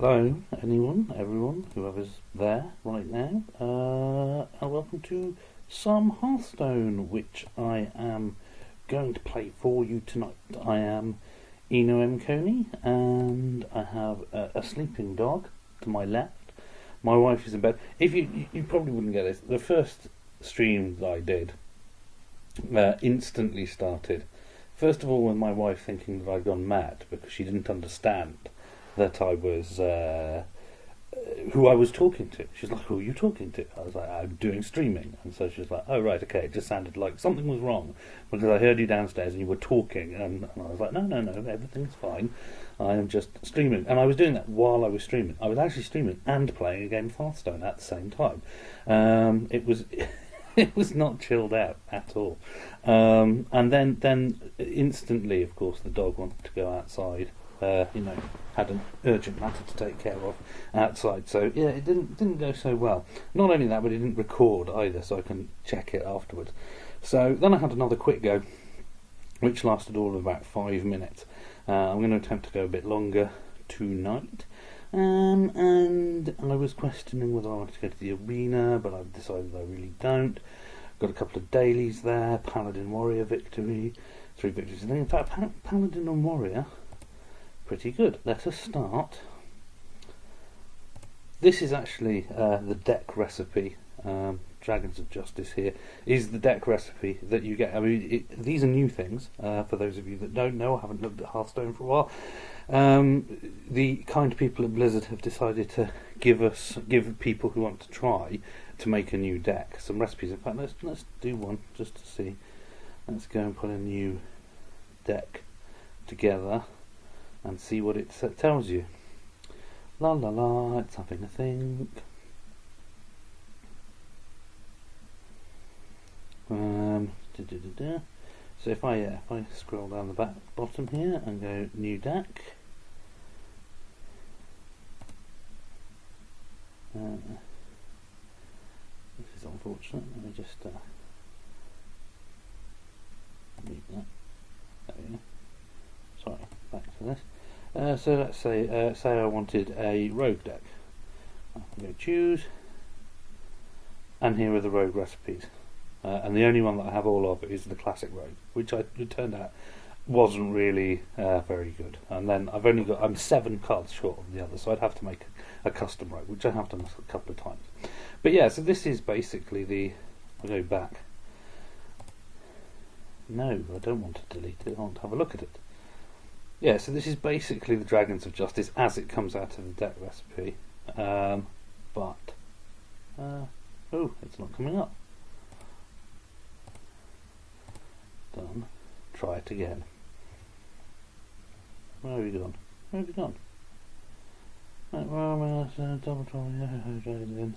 Hello, everyone, whoever's there right now, and welcome to some Hearthstone, which I am going to play for you tonight. I am Eno M. Coney, and I have a sleeping dog to my left. My wife is in bed. If you probably wouldn't get this, the first stream that I did instantly started. First of all, with my wife thinking that I'd gone mad because she didn't understand that I was who I was talking to. She's like, "Who are you talking to?" I was like, "I'm doing streaming." And so she was like, "Oh right, okay." It just sounded like something was wrong because I heard you downstairs and you were talking, and I was like, "No, everything's fine. I am just streaming." And I was doing that while I was streaming. I was actually streaming and playing a game of Hearthstone at the same time. It was. It was not chilled out at all. And then instantly, of course, the dog wanted to go outside. Had an urgent matter to take care of outside. So yeah, it didn't go so well. Not only that, but it didn't record either, so I can check it afterwards. So then I had another quick go, which lasted all of about 5 minutes. I'm going to attempt to go a bit longer tonight. And I was questioning whether I wanted to go to the arena, but I've decided I really don't. Got a couple of dailies there, Paladin Warrior victory, 3 victories. In fact, Paladin and Warrior, pretty good. Let us start. This is actually the deck recipe. Dragons of Justice here is the deck recipe that you get. I mean, these are new things for those of you that don't know or haven't looked at Hearthstone for a while. The kind people at Blizzard have decided to give people who want to try to make a new deck some recipes. In fact, let's do one just to see. Let's go and put a new deck together and see what it tells you. La la la, it's having a think. So if I scroll down the bottom here and go new deck, this is unfortunate. Let me just mute that. There we go. Sorry, back to this. So let's say I wanted a rogue deck. I can go choose, and here are the rogue recipes. And the only one that I have all of is the classic rogue, which it turned out wasn't really very good. And then I'm 7 cards short of the other, so I'd have to make a custom rogue, which I have done a couple of times. But yeah, so this is basically I'll go back. No, I don't want to delete it. I want to have a look at it. Yeah, so this is basically the Dragons of Justice as it comes out of the deck recipe. It's not coming up. Done. Try it again. Where have you gone? Right, double in.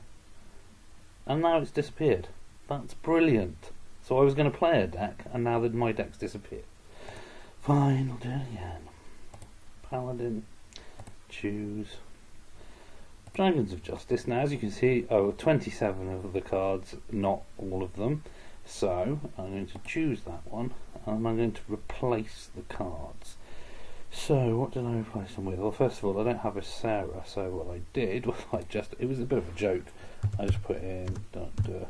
And now it's disappeared. That's brilliant. So I was going to play a deck, and now that my deck's disappeared. Fine, I'll do it again. Paladin. Choose. Dragons of Justice. Now, as you can see, 27 of the cards, not all of them. So I'm going to choose that one, and I'm going to replace the cards. So what did I replace them with? Well, first of all, I don't have a Sarah, so what I did was it was a bit of a joke. I just put in Dr.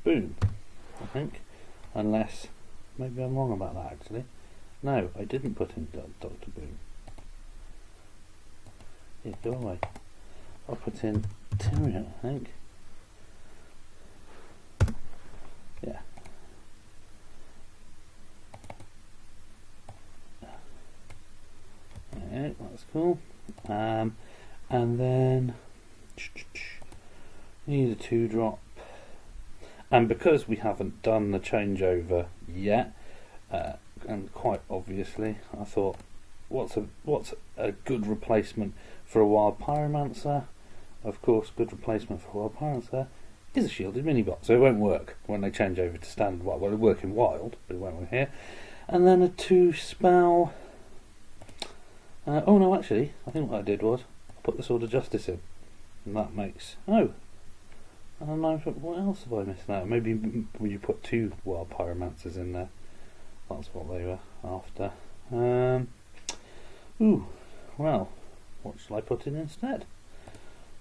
Boom, I think. Unless, maybe I'm wrong about that actually. No, I didn't put in Dr. Boom. Yeah, go away. I put in Tyrion, I think. Yeah. Okay, that's cool. And then need a 2-drop. And because we haven't done the changeover yet, and quite obviously, I thought, what's a good replacement for a Wild Pyromancer? Of course, good replacement for a Wild Pyromancer is a shielded minibot, so it won't work when they change over to standard wild. Well, it'll work in wild, but it won't work here. And then a 2-spell. Oh no, actually, I think what I did was I put the Sword of Justice in, and that makes what else have I missed now? Maybe when you put 2 Wild Pyromancers in there, that's what they were after. Well, what shall I put in instead?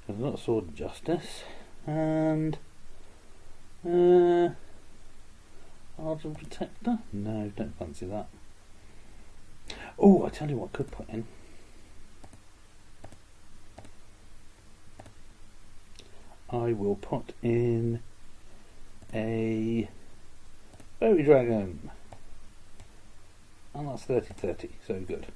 I've got a Sword of Justice and Argent Protector. No, don't fancy that. Oh, I tell you what I could put in. I will put in a Fairy Dragon. And that's 30-30, so good.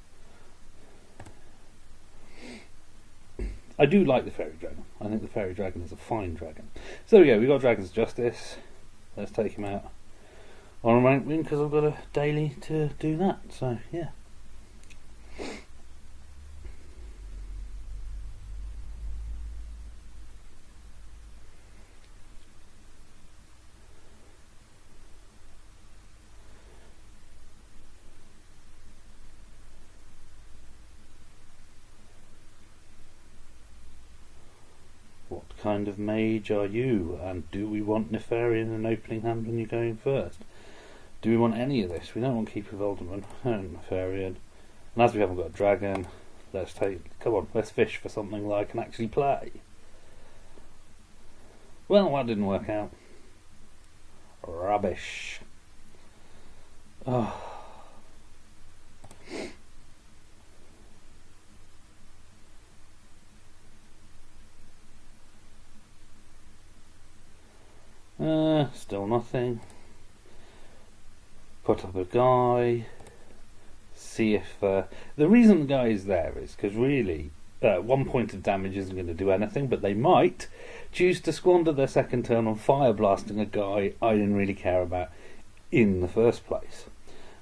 I do like the Fairy Dragon. I think the Fairy Dragon is a fine dragon. So yeah, we got Dragon's Justice. Let's take him out on a rank win because I've got a daily to do that. So yeah. What kind of mage are you? And do we want Nefarian and opening hand when you're going first? Do we want any of this? We don't want Keeper of Alderman. I don't want Nefarian. And as we haven't got a dragon, come on, let's fish for something that I can actually play. Well, that didn't work out. Rubbish. Oh. Still nothing. Put up a guy. See if the reason the guy is there is because really 1 point of damage isn't going to do anything, but they might choose to squander their second turn on fire blasting a guy I didn't really care about in the first place.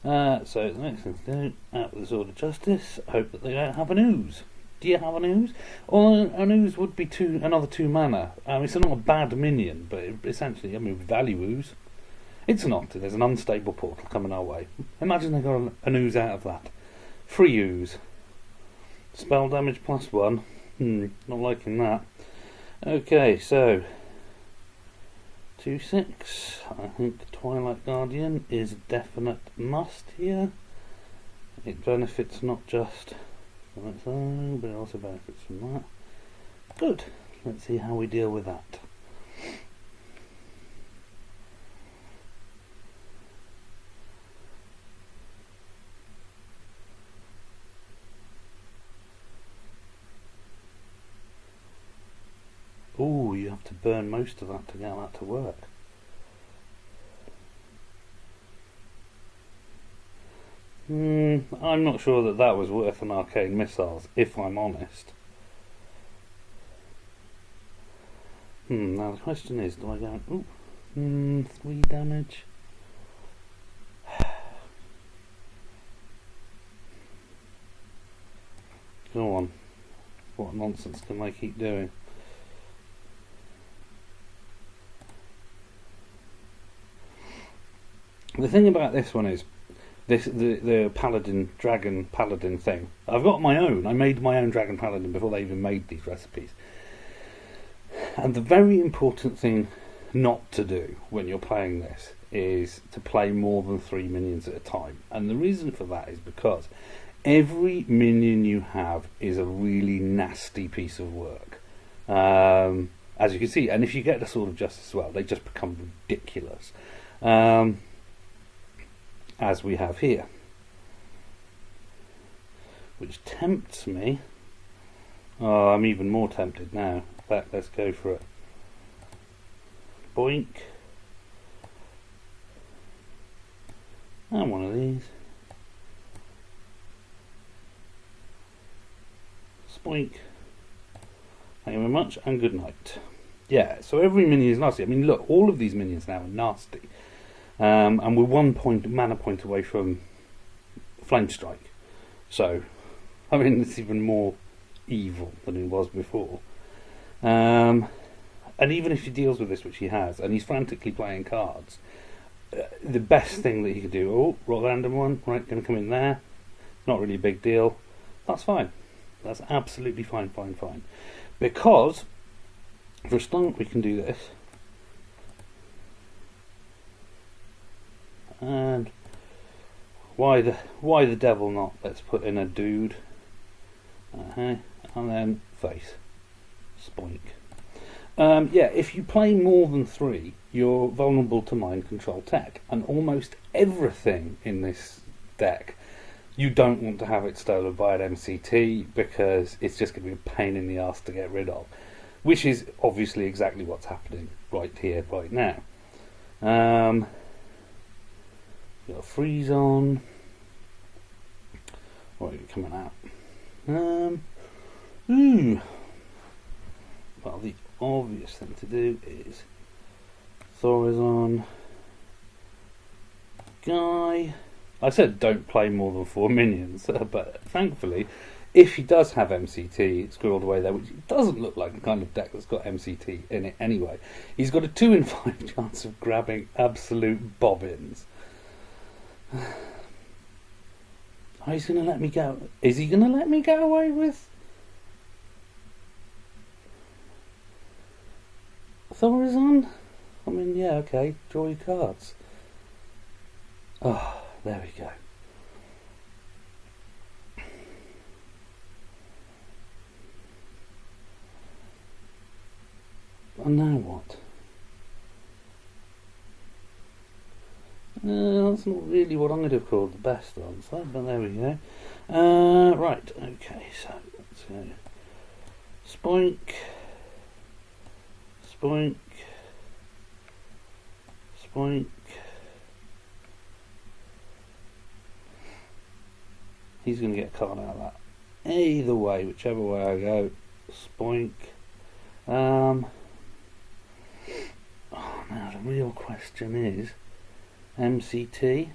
So the next thing to do, out with the Sword of Justice, hope that they don't have an ooze. Do you have an ooze? Well, an ooze would be another 2 mana. It's not a bad minion, but essentially, value ooze. It's not. There's an unstable portal coming our way. Imagine they got an ooze out of that. Free ooze. Spell damage +1. Not liking that. Okay, so 2/6. I think Twilight Guardian is a definite must here. It benefits not just from its own, but it also benefits from that. Good. Let's see how we deal with that. Oh, you have to burn most of that to get that to work. I'm not sure that was worth an Arcane Missiles, if I'm honest. Now the question is, do I go... 3 damage? Go on. What nonsense can I keep doing? The thing about this one is, the dragon paladin thing. I've got my own. I made my own dragon paladin before they even made these recipes. And the very important thing not to do when you're playing this is to play more than 3 minions at a time. And the reason for that is because every minion you have is a really nasty piece of work. As you can see, and if you get the Sword of Justice as well, they just become ridiculous. As we have here, which tempts me. Oh, I'm even more tempted now. In fact, let's go for it. Boink. And one of these. Spoink. Thank you very much, and good night. Yeah, so every minion is nasty. I mean, look, all of these minions now are nasty. And we're 1 mana point away from Flame Strike. So, I mean, it's even more evil than it was before. And even if he deals with this, which he has, and he's frantically playing cards, the best thing that he could do, roll a random one, right, going to come in there, not really a big deal, that's fine. That's absolutely fine. Because, for a start, we can do this. And why the devil not? Let's put in a dude. and then face. Spoink. Yeah, if you play more than 3, you're vulnerable to mind control tech, and almost everything in this deck, you don't want to have it stolen by an MCT because it's just going to be a pain in the ass to get rid of, which is obviously exactly what's happening right here, right now. Got a freeze on. What are you coming out? Well, the obvious thing to do is Thorazon, Guy. I said don't play more than 4 minions, but thankfully, if he does have MCT squirreled away there, which doesn't look like the kind of deck that's got MCT in it anyway, he's got a 2 in 5 chance of grabbing absolute bobbins. Oh, he's going to let me go. Is he going to let me get away with Thorazon? I mean, yeah, okay, draw your cards. Oh, there we go. And now what? That's not really what I'm going to have called the best answer, but there we go. Right, okay, so let's go. Spoink. Spoink. Spoink. He's going to get a card out of that. Either way, whichever way I go. Spoink. Oh, now the real question is MCT.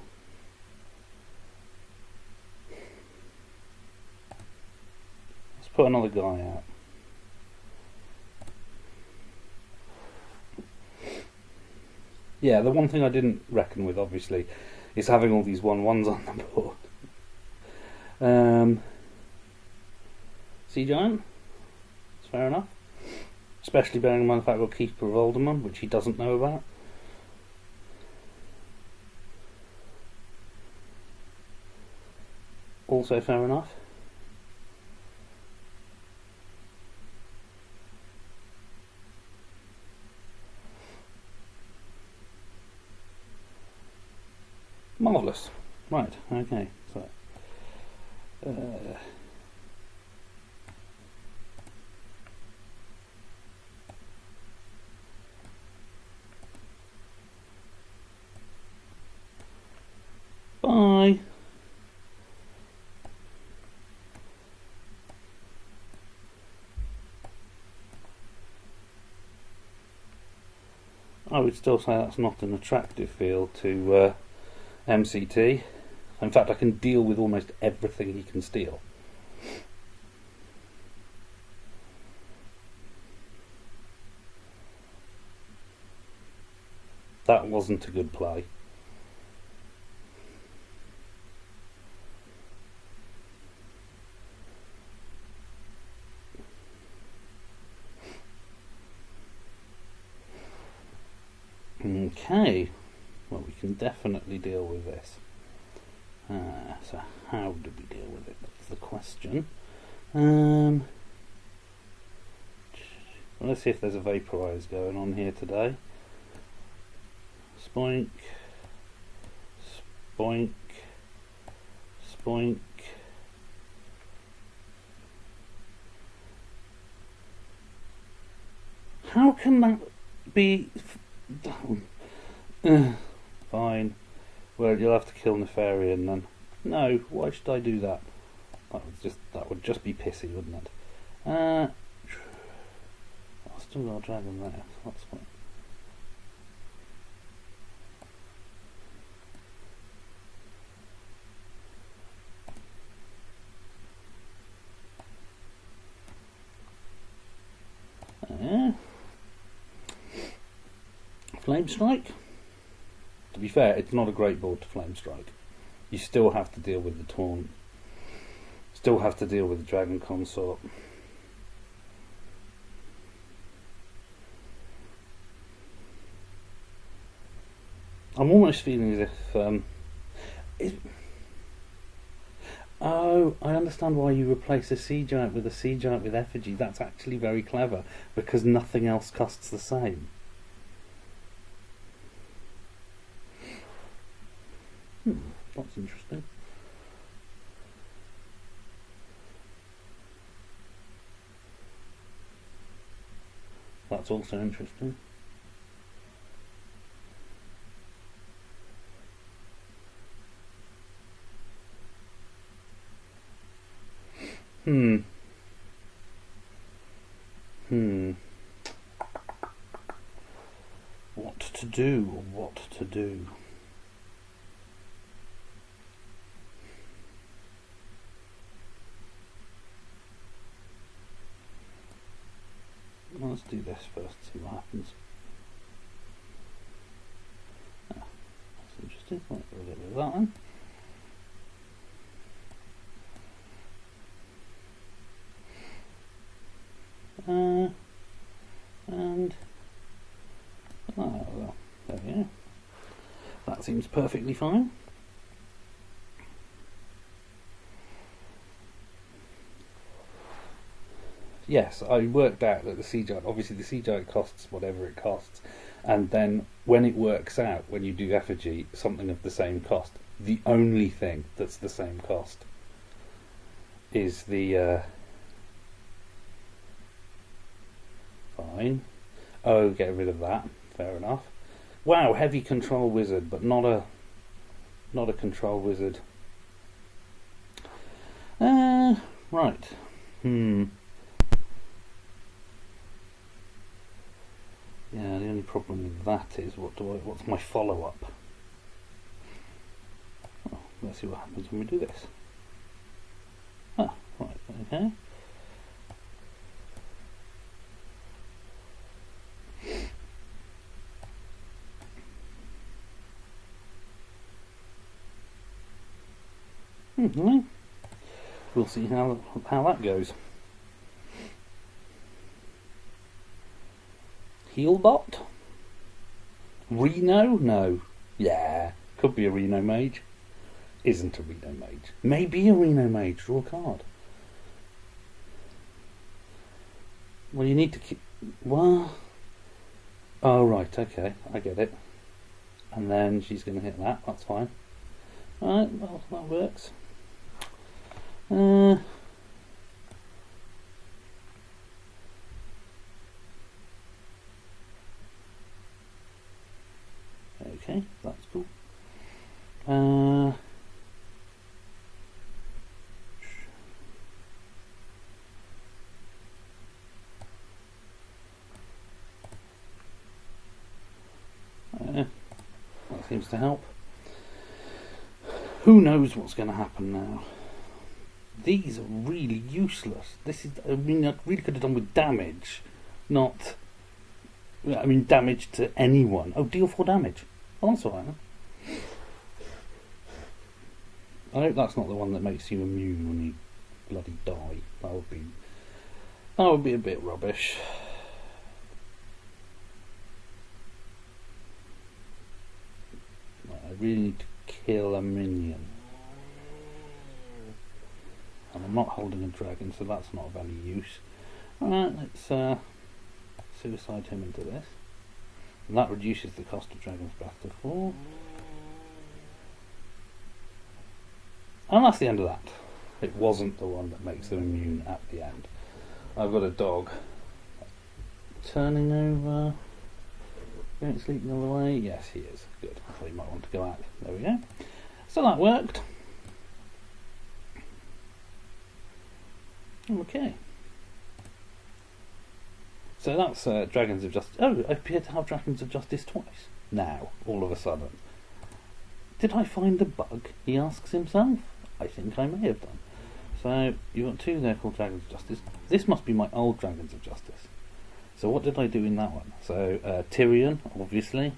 Let's put another guy out. Yeah, the one thing I didn't reckon with, obviously, is having all these 1/1s on the board. Sea Giant? It's fair enough. Especially bearing in mind the fact we've got Keeper of Alderman, which he doesn't know about. Also fair enough. Marvellous. Right, okay, so bye. I would still say that's not an attractive field to MCT. In fact, I can deal with almost everything he can steal. That wasn't a good play. Okay, well, we can definitely deal with this. So how do we deal with it? That's the question. Well, let's see if there's a vaporize going on here today. Spoink, spoink, spoink. How can that be? Fine. Well, you'll have to kill Nefarian then. No, why should I do that? That would just be pissy, wouldn't it? I've still got a dragon there. That's fine. Flame Strike. To be fair, it's not a great board to Flame Strike. You still have to deal with the Taunt. Still have to deal with the Dragon Consort. I'm almost feeling as if Oh, I understand why you replace a sea giant with a sea giant with effigy. That's actually very clever, because nothing else costs the same. That's interesting. That's also interesting. Hmm. What to do? What to do? Let's do this first, see what happens. That's interesting. We'll get rid of that one. And oh well, there we go. That seems perfectly fine. Yes, I worked out that the sea giant, obviously the sea giant costs whatever it costs, and then when it works out, when you do effigy, something of the same cost. The only thing that's the same cost is the fine. Oh, get rid of that. Fair enough. Wow, heavy control wizard, but not a control wizard. Right. Yeah, the only problem with that is what's my follow up? Oh, let's see what happens when we do this. Ah, right, okay. We'll see how that goes. Healbot? Reno? No. Yeah, could be a Reno mage. Isn't a Reno mage. Maybe a Reno mage. Draw a card. Well, you need to keep... Well... Oh, right, okay. I get it. And then she's going to hit that. That's fine. Alright, well, that works. Okay, that's cool. That seems to help. Who knows what's going to happen now? These are really useless. This is, I mean, I really could have done with damage, not... I mean, damage to anyone. Oh, deal 4 damage. Oh, that's alright. I hope that's not the one that makes you immune when you bloody die. That would be a bit rubbish. I really need to kill a minion. And I'm not holding a dragon, so that's not of any use. Alright, let's suicide him into this. And that reduces the cost of Dragon's Breath to 4. And that's the end of that. It wasn't the one that makes them immune at the end. I've got a dog turning over. Going sleep the other way. Yes, he is. Good. I thought he might want to go out. There we go. So that worked. Okay. So that's Dragons of Justice. Oh, I appear to have Dragons of Justice twice. Now, all of a sudden. Did I find the bug? He asks himself. I think I may have done. So, you've got 2 there called Dragons of Justice. This must be my old Dragons of Justice. So what did I do in that one? So, Tyrion, obviously.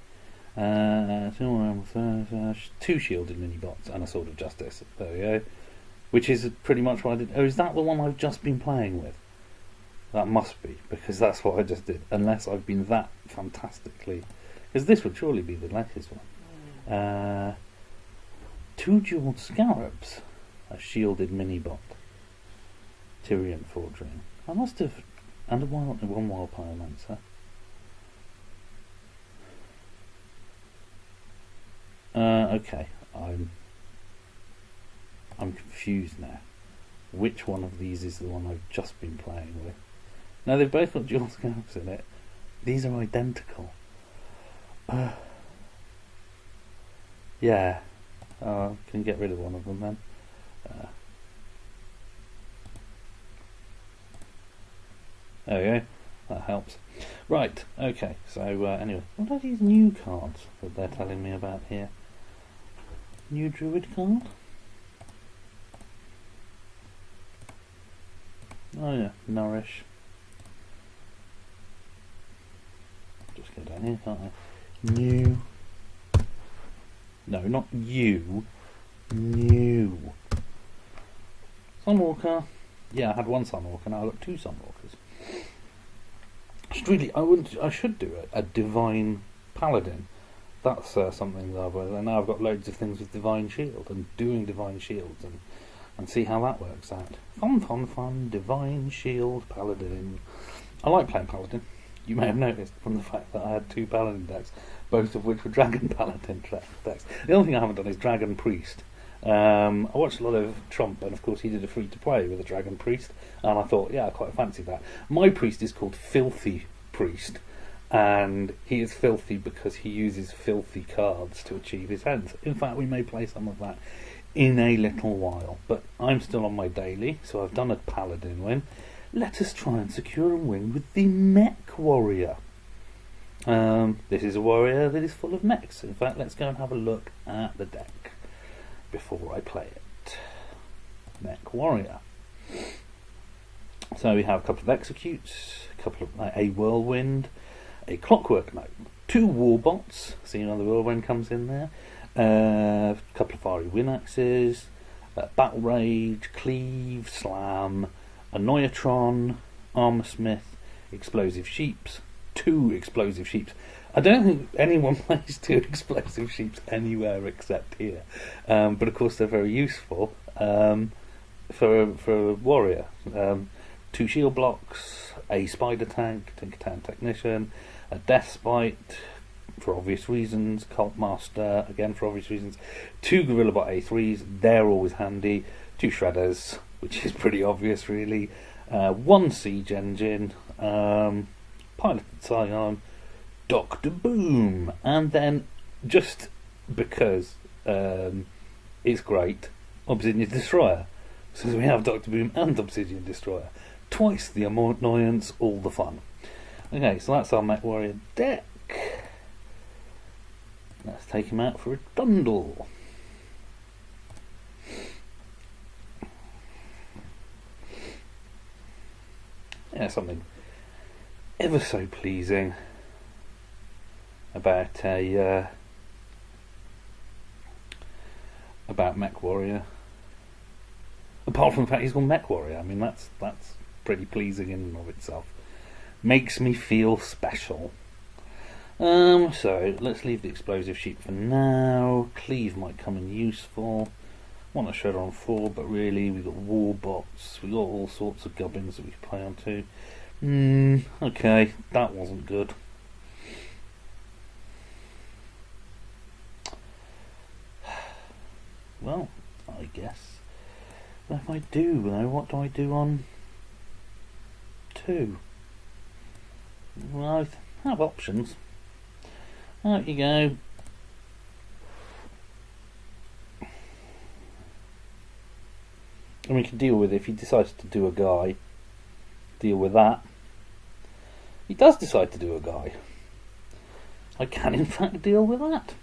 2 shielded mini-bots and a Sword of Justice. There we go. Which is pretty much what I did. Oh, is that the one I've just been playing with? That must be, because that's what I just did. Unless I've been that fantastically... Because this would surely be the latest one. 2 jeweled scarabs. A shielded mini-bot. Tyrian Forging. I must have... And one wild Pyromancer. Okay. I'm confused now. Which one of these is the one I've just been playing with? No, they've both got dual scalps in it. These are identical. Yeah. Can get rid of one of them then. There we go. That helps. Right, okay. So, anyway. What are these new cards that they're telling me about here? New Druid card? Oh yeah, Nourish. Just go down here, can't I? New. No, not you. New. Sunwalker. Yeah, I had one Sunwalker, now I've got two Sunwalkers. I should do a Divine Paladin. That's something that now I've got loads of things with Divine Shield and doing Divine Shields and see how that works out. Fun, Divine Shield Paladin. I like playing Paladin. You may have noticed from the fact that I had two Paladin decks, both of which were Dragon Paladin decks. The only thing I haven't done is Dragon Priest. I watched a lot of Trump, and of course he did a free-to-play with a Dragon Priest, and I thought, yeah, I quite fancy that. My priest is called Filthy Priest, and he is filthy because he uses filthy cards to achieve his ends. In fact, we may play some of that in a little while, but I'm still on my daily, so I've done a Paladin win. Let us try and secure a win with the Mech Warrior. This is a warrior that is full of mechs. In fact, let's go and have a look at the deck before I play it. Mech Warrior. So we have a couple of Executes, a Whirlwind, a Clockwork Gnome, two Warbots, so you know the Whirlwind comes in there, a couple of Fiery Wind Axes, Battle Rage, Cleave, Slam, a Noyatron, Armorsmith, Explosive Sheeps, two Explosive Sheeps. I don't think anyone plays two Explosive Sheeps anywhere except here, but of course they're very useful for a warrior. Two shield blocks, a spider tank, Tinkertown Technician, a Death Spite for obvious reasons, Cult Master again for obvious reasons, two Gorilla Bot A3s, they're always handy, two Shredders, which is pretty obvious really, one Siege Engine, Piloted Scion, Dr. Boom, and then just because it's great, Obsidian Destroyer. So we have Dr. Boom and Obsidian Destroyer. Twice the annoyance, all the fun. Okay, so that's our Mech Warrior deck. Let's take him out for a Dundle. Yeah, something ever so pleasing about Mech Warrior. Apart from the fact he's called Mech Warrior, I mean that's pretty pleasing in and of itself. Makes me feel special. So let's leave the Explosive Sheep for now. Cleave might come in useful. Want a Shredder on 4, but really we've got Warbots, we've got all sorts of gubbins that we can play on too. Okay, that wasn't good. Well, I guess. If I do though, what do I do on 2? Well, I have options. Out you go. And we can deal with it if he decides to do a guy. Deal with that. He does decide to do a guy. I can in fact deal with that.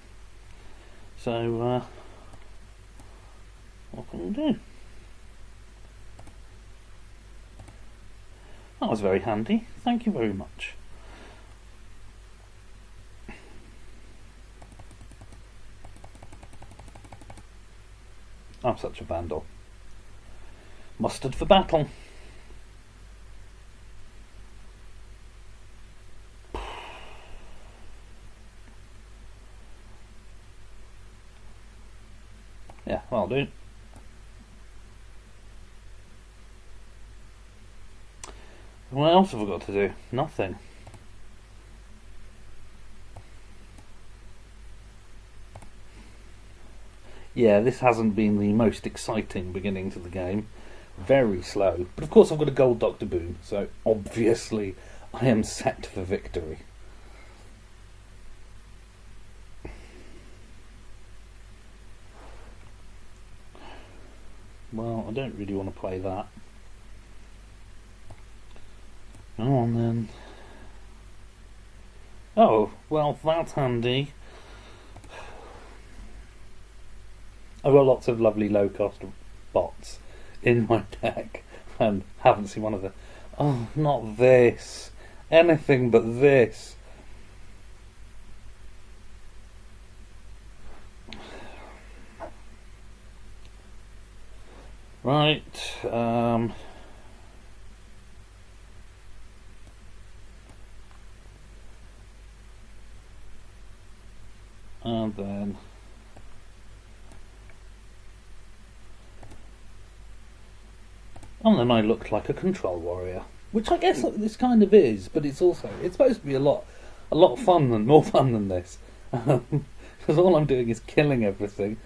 So, what can we do? That was very handy. Thank you very much. I'm such a vandal. Mustard for battle. Yeah, I'll do. What else have I got to do? Nothing. Yeah, this hasn't been the most exciting beginning to the game. Very slow. But of course I've got a gold Doctor Boom, so obviously I am set for victory. Well, I don't really want to play that. Go on then. Oh, well, that's handy. I've got lots of lovely low-cost bots in my deck and haven't seen one of them. Oh, not this. Anything but this. Right, and then I looked like a control warrior, which I guess this kind of is, but it's supposed to be a lot of fun and more fun than this, because all I'm doing is killing everything.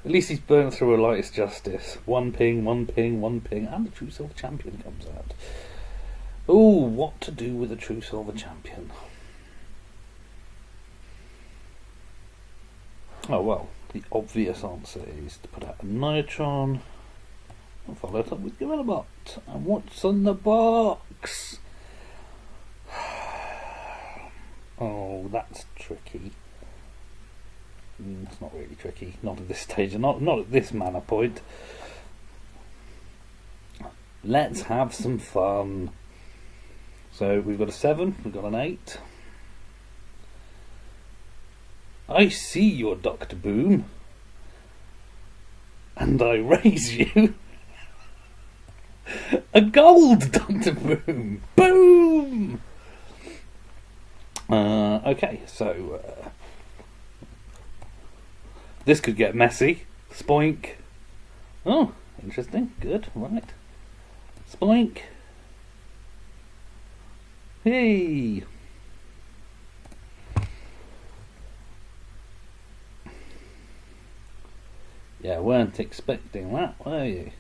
At least he's burnt through a lightest justice. One ping, and the True Silver Champion comes out. Ooh, what to do with a True Silver Champion? Oh well, the obvious answer is to put out a Nitron and follow it up with Gorillabot. And what's in the box? Oh, that's tricky. It's not really tricky. Not at this stage. Not at this mana point. Let's have some fun. So we've got a 7. We've got an 8. I see your Dr. Boom. And I raise you a gold Dr. Boom. Boom! Okay, so this could get messy. Spoink. Oh, interesting. Good. Right. Spoink. Hey. Yeah, weren't expecting that, were you?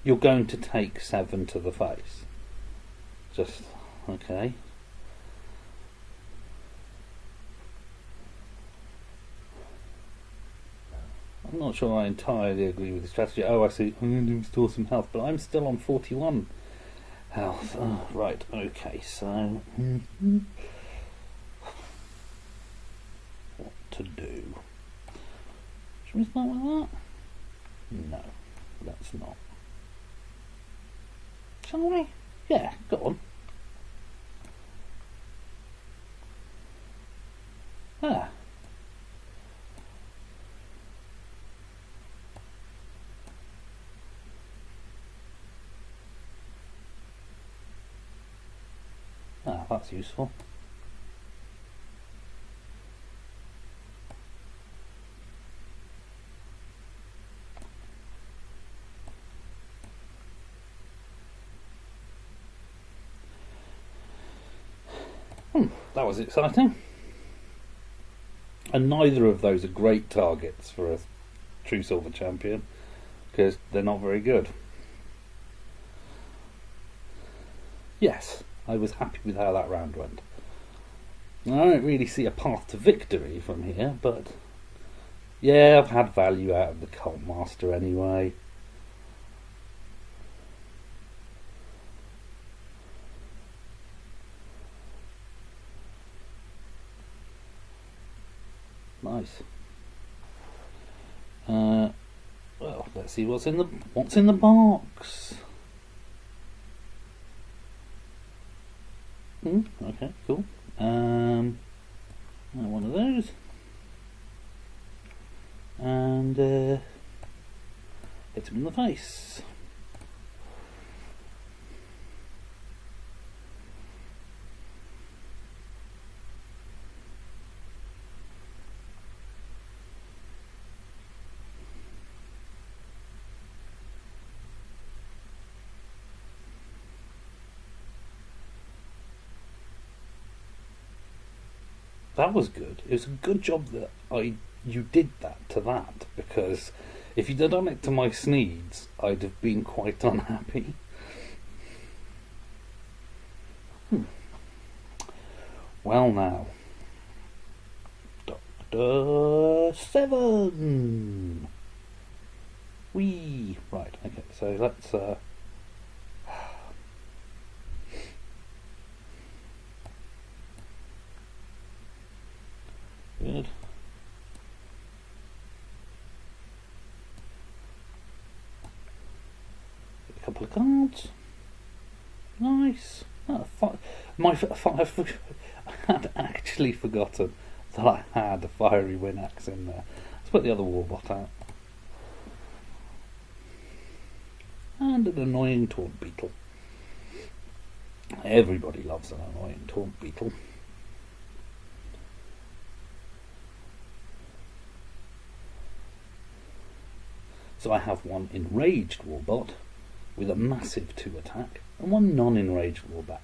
You're going to take 7 to the face. Just, okay. I'm not sure I entirely agree with the strategy. Oh, I see. I'm going to restore some health, but I'm still on 41 health. Oh, right, okay, so what to do? Should we start with that? No, let's not. Shall we? Yeah, go on. Ah. Ah, that's useful. That was exciting. And neither of those are great targets for a True Silver Champion, because they're not very good. Yes, I was happy with how that round went. I don't really see a path to victory from here, but yeah, I've had value out of the Cult Master anyway. Nice. Well, let's see what's in the box. Okay, cool. One of those, and hit him in the face. That was good. It was a good job that you did that to that, because if you'd have done it to my Sneeds, I'd have been quite unhappy. Well now, Doctor 7. Wee. Right. Okay. So let's. Good. A couple of cards. Nice. Oh, I had actually forgotten that I had a fiery wind axe in there. Let's put the other warbot out. And an annoying taunt beetle. Everybody loves an annoying taunt beetle. So I have one enraged warbot with a massive 2 attack, and one non-enraged warbot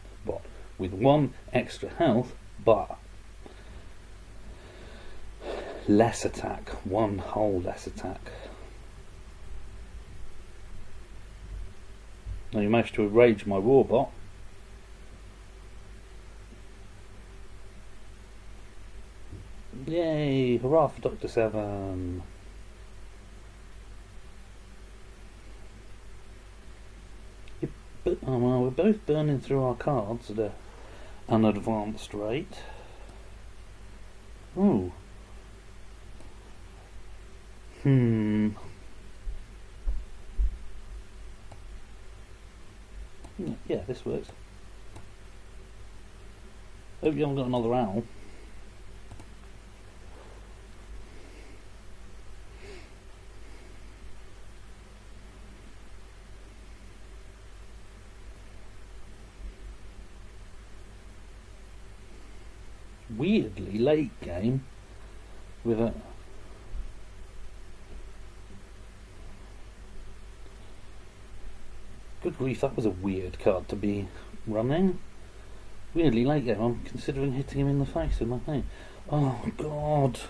with 1 extra health, but less attack, 1 whole less attack. Now you managed to enrage my warbot. Yay! Hurrah for Dr. 7! Well, we're both burning through our cards at an advanced rate. Ooh. Yeah, this works. Hope you haven't got another owl. Weirdly late game with a good grief, that was a weird card to be running. Weirdly late game. I'm considering hitting him in the face with my thing. Oh god.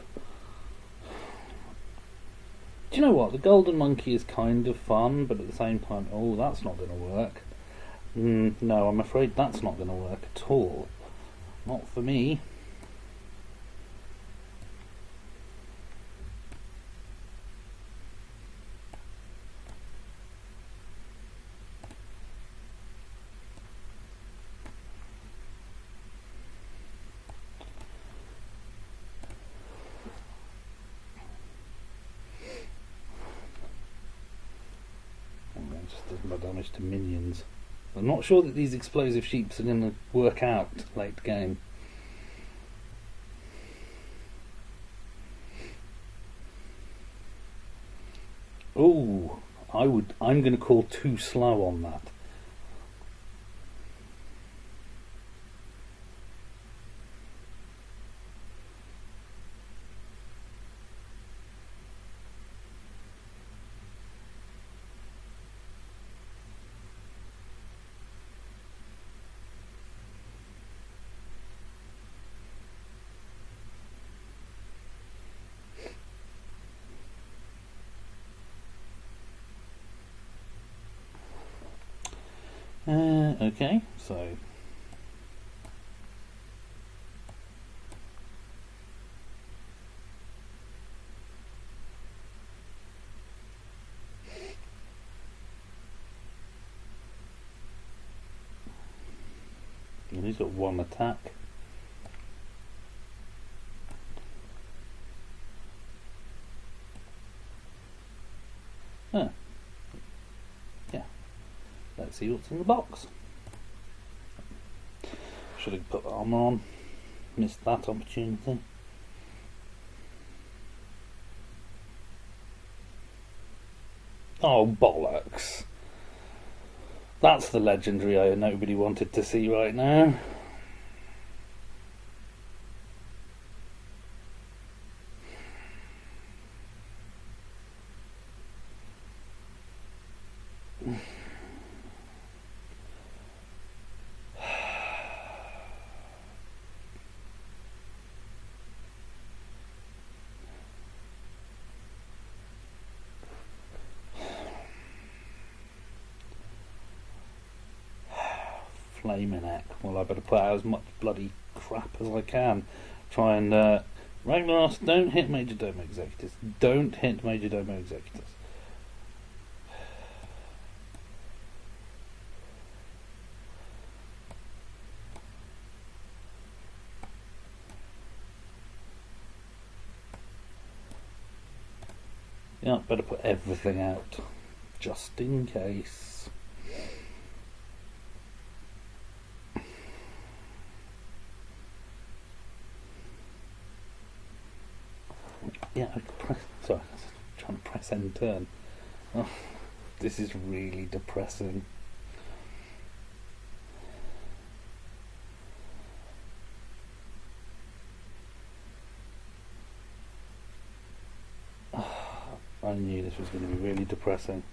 Do you know what? The golden monkey is kind of fun, but at the same time, oh, that's not going to work. No, I'm afraid that's not going to work at all. Not for me. My damage to minions. I'm not sure that these explosive sheeps are going to work out late game. Ooh, I'm going to call too slow on that. Okay, so and he's got 1 attack. Yeah. Let's see what's in the box. Should have put armour on. Missed that opportunity. Oh, bollocks. That's the legendary nobody wanted to see right now. Flaming heck. Well, I better put out as much bloody crap as I can. Try and Ragnar, don't hit Major Domo Executors. Don't hit Major Domo Executors. Yeah, better put everything out, just in case. Yeah, sorry, I was trying to press end turn. Oh, this is really depressing. I knew this was going to be really depressing.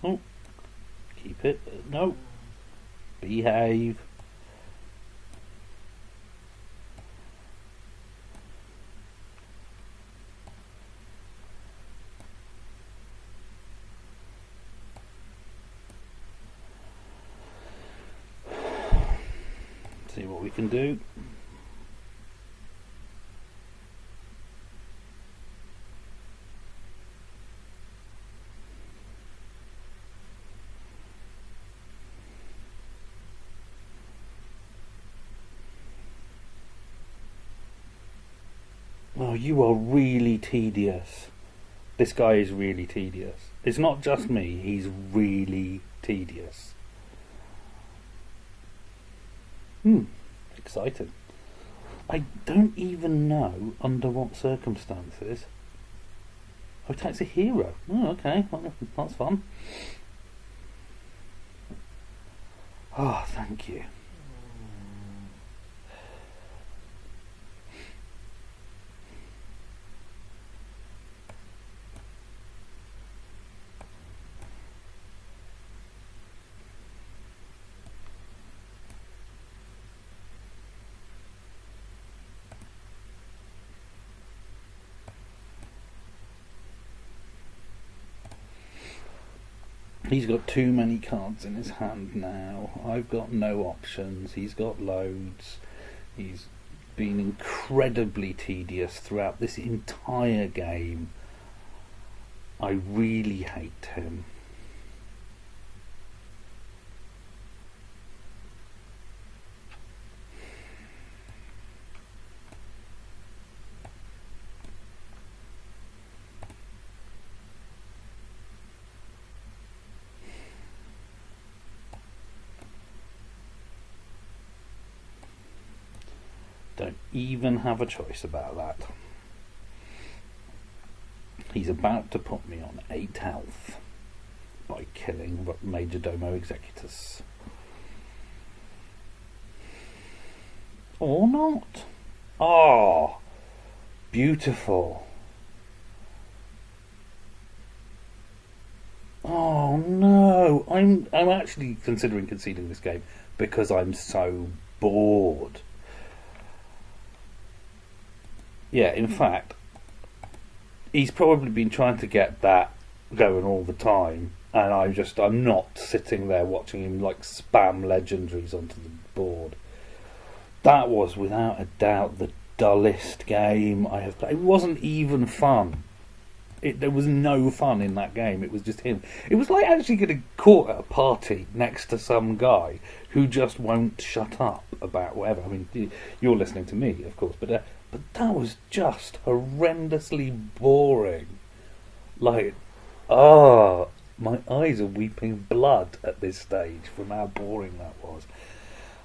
Oh, keep it. No. Behave. See what we can do. Oh, you are really tedious. This guy is really tedious. It's not just me, he's really tedious. Exciting. I don't even know under what circumstances. Oh, attacks a hero. Oh, okay, well, that's fun. Oh, thank you. He's got too many cards in his hand now. I've got no options. He's got loads. He's been incredibly tedious throughout this entire game. I really hate him. Don't even have a choice about that. He's about to put me on 8 health by killing Major Domo Executors. Or not. Oh, beautiful. Oh no, I'm actually considering conceding this game because I'm so bored. Yeah, in fact, he's probably been trying to get that going all the time, and I'm not sitting there watching him like spam legendaries onto the board. That was without a doubt the dullest game I have played. It wasn't even fun. There was no fun in that game. It was just him. It was like actually getting caught at a party next to some guy who just won't shut up about whatever. I mean, you're listening to me, of course, but that was just horrendously boring. Like, my eyes are weeping blood at this stage from how boring that was.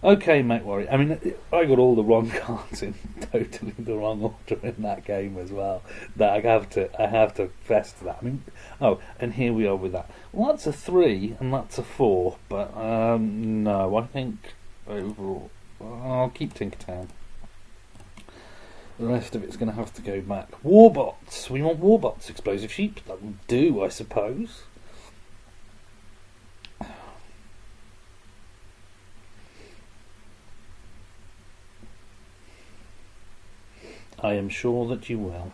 Okay, mate, worry. I mean, I got all the wrong cards in totally the wrong order in that game as well. That I have to fess to that. I mean, and here we are with that. Well, that's a 3 and that's a 4, but no, I think overall I'll keep Tinkertown. The rest of it's going to have to go back. Warbots! We want Warbots, Explosive Sheep. That will do, I suppose. I am sure that you will.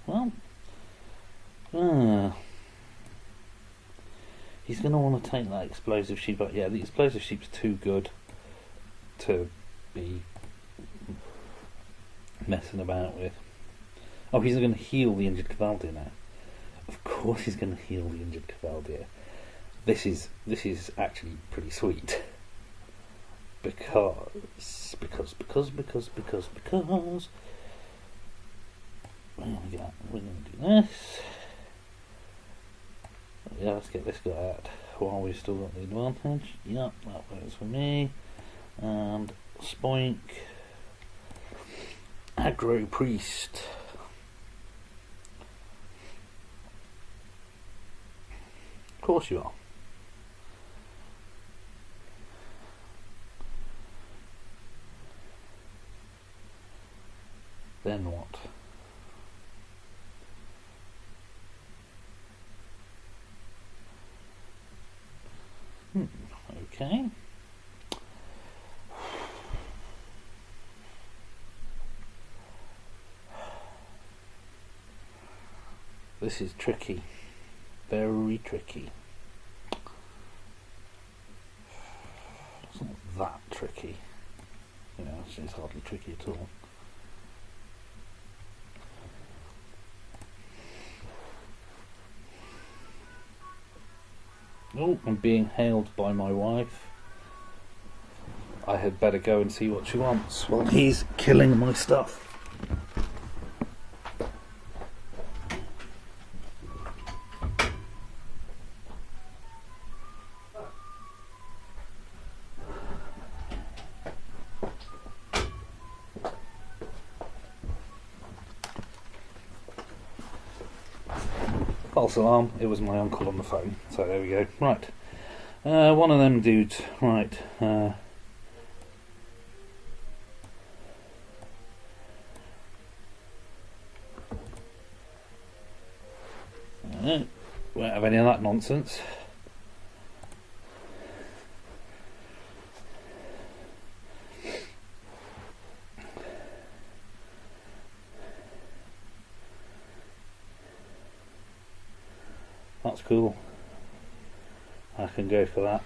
Well. He's going to want to take that Explosive Sheep up. Yeah, the Explosive Sheep's too good to be messing about with. Oh, he's going to heal the injured Cavaldier now. Of course he's going to heal the injured Cavaldier. This is actually pretty sweet. Because we're going to do this. Yeah, let's get this guy out while we've still got the advantage. Yep, that works for me. And Spoink. Aggro Priest. Of course you are. Then what? Okay. This is tricky. Very tricky. It's not that tricky. You know, it's hardly tricky at all. Oh, I'm being hailed by my wife. I had better go and see what she wants while he's killing my stuff. False alarm, it was my uncle on the phone, so there we go. Right, one of them dudes, right, won't have any of that nonsense. That's cool. I can go for that.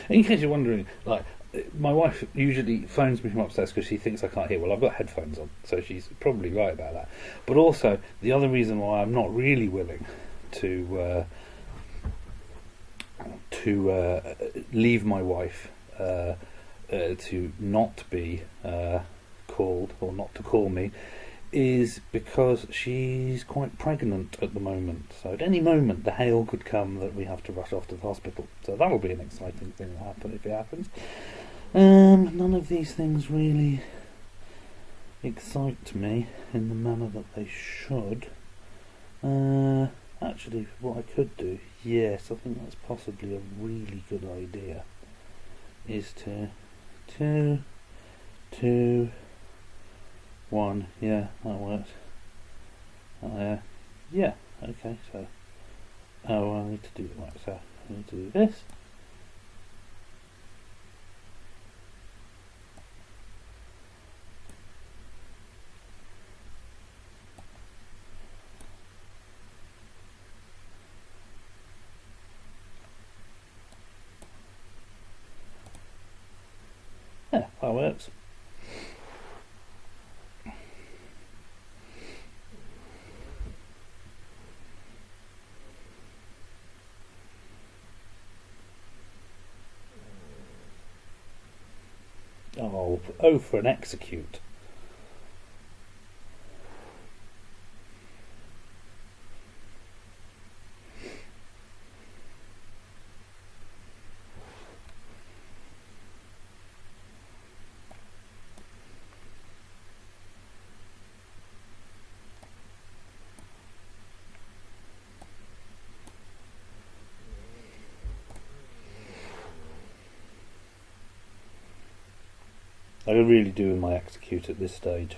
In case you're wondering, like, my wife usually phones me from upstairs because she thinks I can't hear. Well, I've got headphones on, so she's probably right about that. But also, the other reason why I'm not really willing to leave my wife to not be called, or not to call me, is because she's quite pregnant at the moment. So at any moment the hail could come that we have to rush off to the hospital. So that'll be an exciting thing to happen if it happens. None of these things really excite me in the manner that they should. Actually, what I could do, yes, I think that's possibly a really good idea, is to 2, 1, yeah, that works. Yeah, okay, so I need to do it right, so I need to do this. Yeah, that works. Oh, for an execute. I really do my execute at this stage.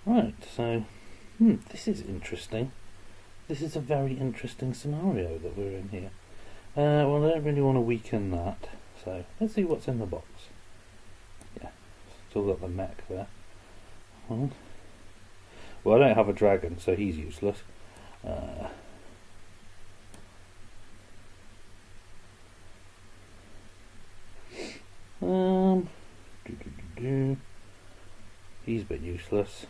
Right, so this is interesting. This is a very interesting scenario that we're in here. Well, I don't really want to weaken that, so let's see what's in the box. Yeah, still got the mech there. Well, I don't have a dragon, so he's useless. He's a bit useless.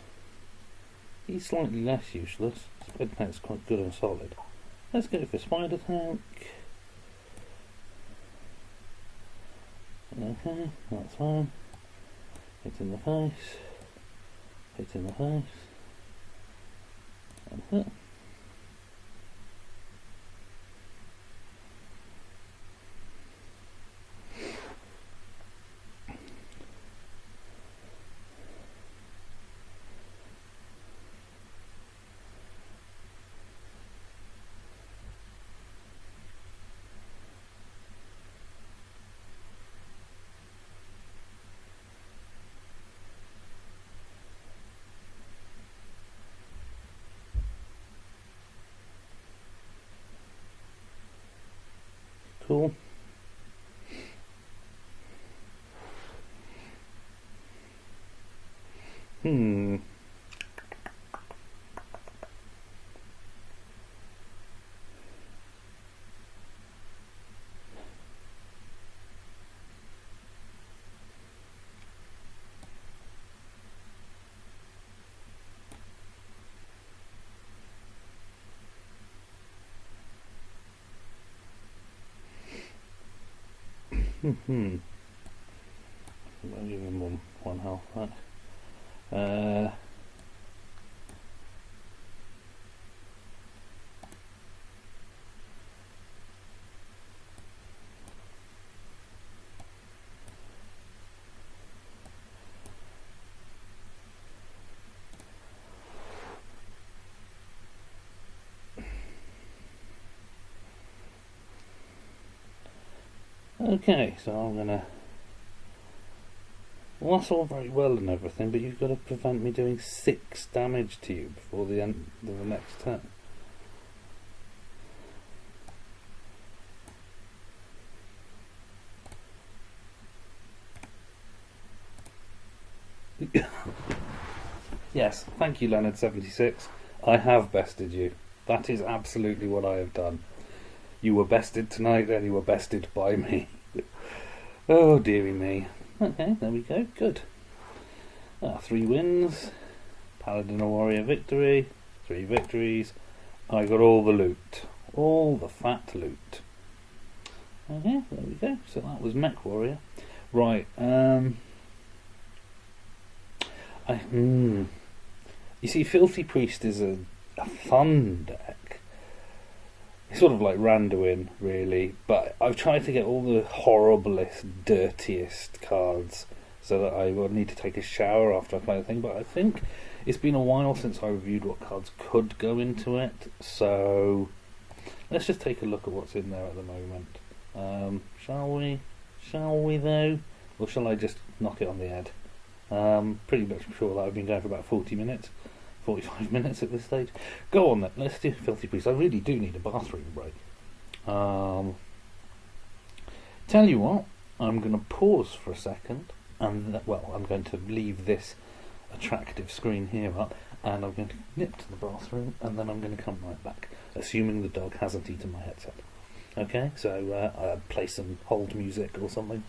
He's slightly less useless. Spider Tank's quite good and solid. Let's go for Spider Tank. Okay, that's fine. Hit in the face. Hit in the face. And hit. Cool. I'll give him one health back. Okay, so I'm gonna. Well, that's all very well and everything, but you've got to prevent me doing 6 damage to you before the end of the next turn. Yes, thank you, Leonard76. I have bested you. That is absolutely what I have done. You were bested tonight, and you were bested by me. Oh, dearie me. Okay, there we go. Good. 3 wins. Paladin or Warrior victory. 3 victories. I got all the loot. All the fat loot. Okay, there we go. So that was Mech Warrior. Right, you see, Filthy Priest is a fun deck. It's sort of like Randuin, really, but I've tried to get all the horriblest, dirtiest cards so that I will need to take a shower after I play the thing, but I think it's been a while since I reviewed what cards could go into it, so let's just take a look at what's in there at the moment. Shall we? Shall we, though? Or shall I just knock it on the head? Pretty much sure that I've been going for about 40 minutes. 45 minutes at this stage. Go on then, let's do Filthy Priest. I really do need a bathroom break. Tell you what, I'm going to pause for a second, and I'm going to leave this attractive screen here up, and I'm going to nip to the bathroom, and then I'm going to come right back, assuming the dog hasn't eaten my headset. Okay, so play some hold music or something.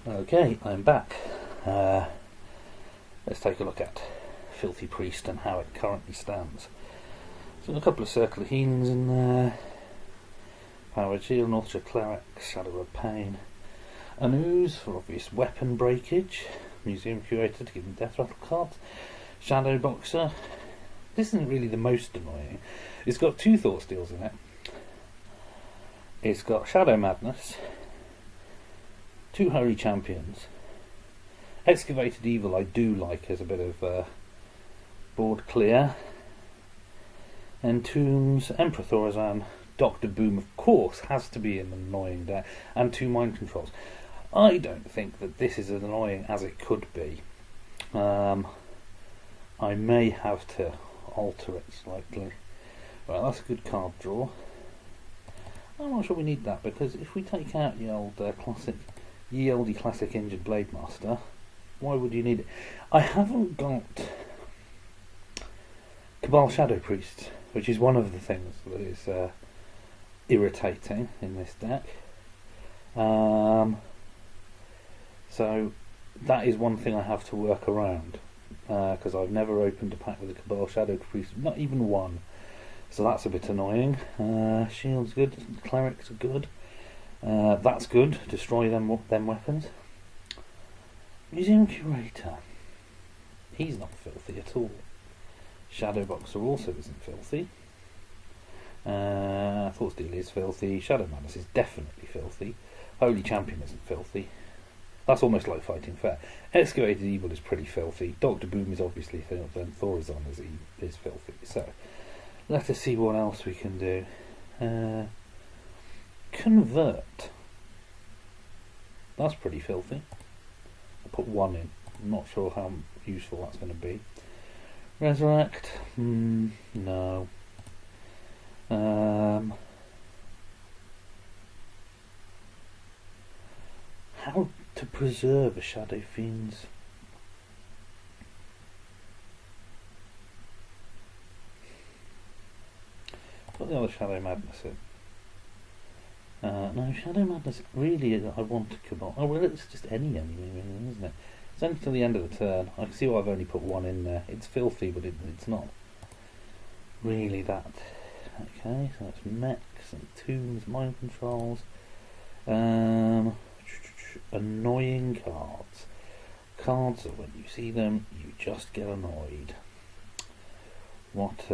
Okay, I'm back. Let's take a look at Filthy Priest and how it currently stands. So a couple of Circle of Healings in there. Power Shield, Northshire Cleric, Shadow of Pain. An Ooze for obvious weapon breakage. Museum Curator to give him Death Rattle cards. Shadow Boxer. This isn't really the most annoying. It's got 2 Thought Steals in it. It's got Shadow Madness. 2 Hurry Champions. Excavated Evil I do like as a bit of board clear. Entombs, Emperor Thorazan, Dr. Boom of course has to be an annoying deck, and 2 Mind Controls. I don't think that this is as annoying as it could be. I may have to alter it slightly. Well, that's a good card draw. I'm not sure we need that, because if we take out the old Ye Olde Classic Injured Blade Master, why would you need it? I haven't got Cabal Shadow Priest, which is one of the things that is irritating in this deck. So that is one thing I have to work around, because I've never opened a pack with a Cabal Shadow Priest, not even one. So that's a bit annoying. Shield's good, Clerics are good. That's good. Destroy them weapons. Museum Curator. He's not filthy at all. Shadow Boxer also isn't filthy. Thought Steal is filthy. Shadow Madness is definitely filthy. Holy Champion isn't filthy. That's almost like fighting fair. Excavated Evil is pretty filthy. Dr. Boom is obviously filthy, and Thorazon is filthy. So let us see what else we can do. Convert. That's pretty filthy. I'll put 1 in. I'm not sure how useful that's going to be. Resurrect. No. How to preserve a Shadow Fiend's... Put the other Shadow Madness in. No, Shadow Madness really, I want to come on. Oh, well, it's just any enemy, isn't it? It's only till the end of the turn. I can see why I've only put 1 in there. It's filthy, but it's not really that. Okay, so that's mechs and tombs, mind controls. Annoying cards. Cards that when you see them, you just get annoyed. What,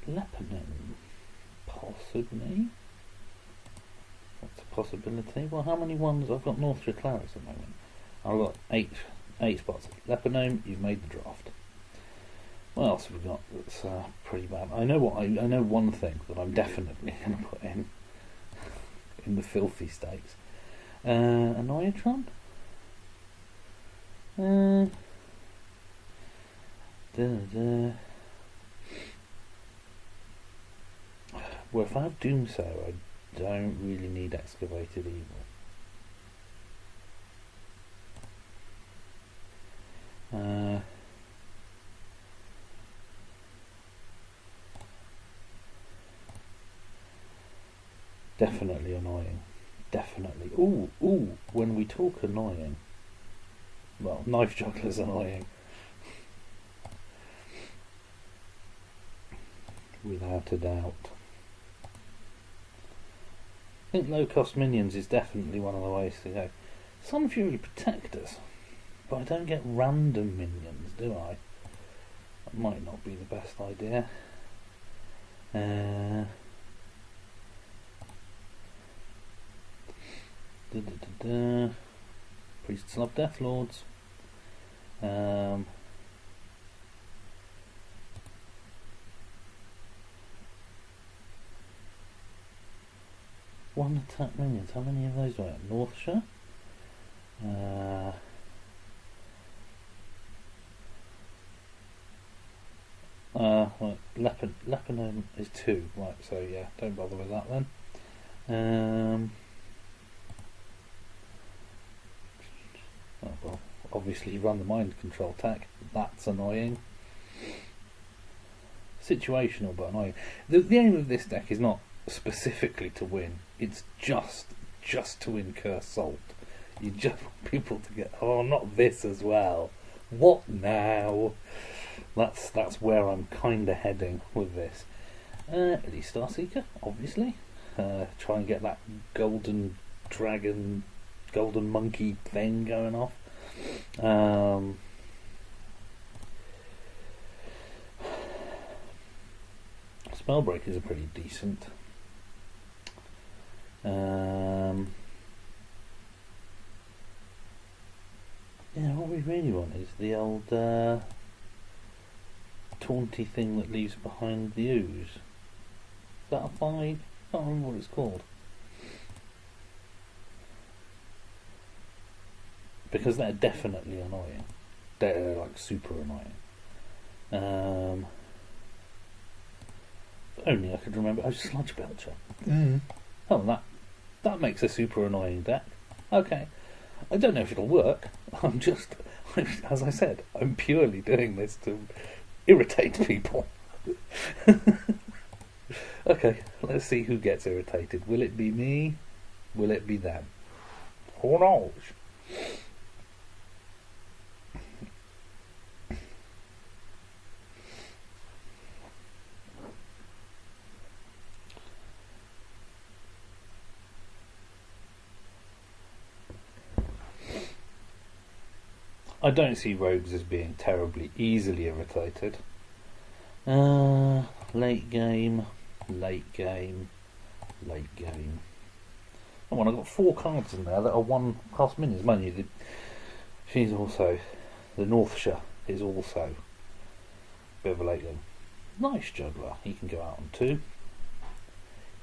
Lebanon? Possibly. That's a possibility. Well, how many ones? I've got Northshire Clerics at the moment. I've got 8 spots. Lebanon, you've made the draft. What else have we got that's pretty bad? I know one thing that I'm definitely going to put in the filthy stakes. Annoyatron? Well, if I have Doomsayer, I don't really need Excavated Evil. Definitely annoying. Definitely. Ooh, when we talk annoying. Well, Knife Juggler's annoying. Without a doubt. I think low cost minions is definitely one of the ways to go. Sun Fury Protectors. But I don't get random minions, do I? That might not be the best idea. Priests love Death Lords. One attack minions. How many of those do I have? Northshire. Well, Lebanon is 2, right? So yeah, don't bother with that then. Oh, well, obviously you run the mind control attack. That's annoying. Situational, but annoying. The aim of this deck is not specifically to win. It's just to incur salt. You just want people to get, oh, not this as well. What now? That's where I'm kind of heading with this. Elite Starseeker, obviously. Try and get that golden dragon, golden monkey thing going off. Spellbreakers are pretty decent. Yeah, what we really want is the old taunty thing that leaves behind the ooze. Is that a 5? I can't remember what it's called. Because they're definitely annoying. They're like super annoying. If only I could remember. Oh, Sludge Belcher. Oh, that makes a super annoying deck. Okay. I don't know if it'll work. As I said, I'm purely doing this to irritate people. Okay, let's see who gets irritated. Will it be me? Will it be them? Who knows? I don't see rogues as being terribly easily irritated. Late game. Oh, and I've got 4 cards in there that are 1+ minions. Mind you, she's also, the Northshire is also a bit of a late game. Nice Juggler, he can go out on 2.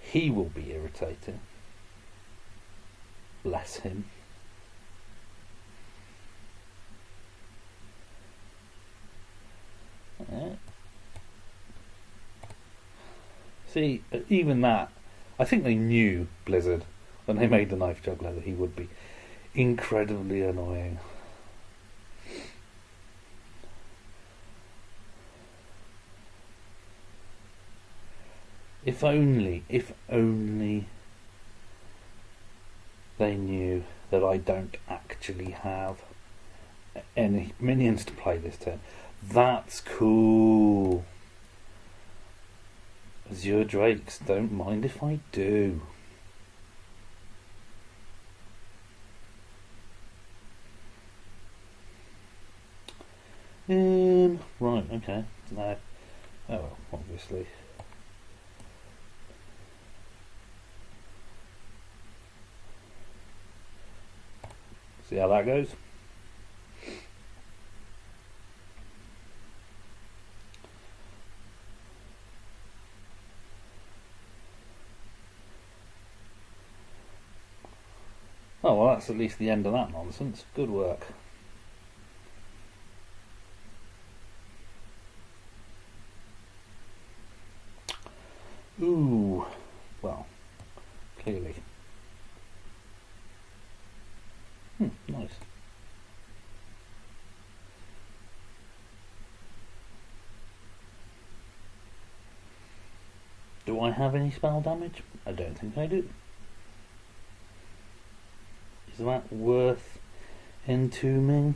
He will be irritating. Bless him. See, even that, I think they knew, Blizzard, when they made the Knife Juggler, that he would be incredibly annoying. If only they knew that I don't actually have any minions to play this turn. That's cool. Azure Drakes, don't mind if I do. Right, okay. No. Oh well, obviously. See how that goes? Oh, well, that's at least the end of that nonsense. Good work. Ooh. Well, clearly. Nice. Do I have any spell damage? I don't think I do. Is that worth entombing?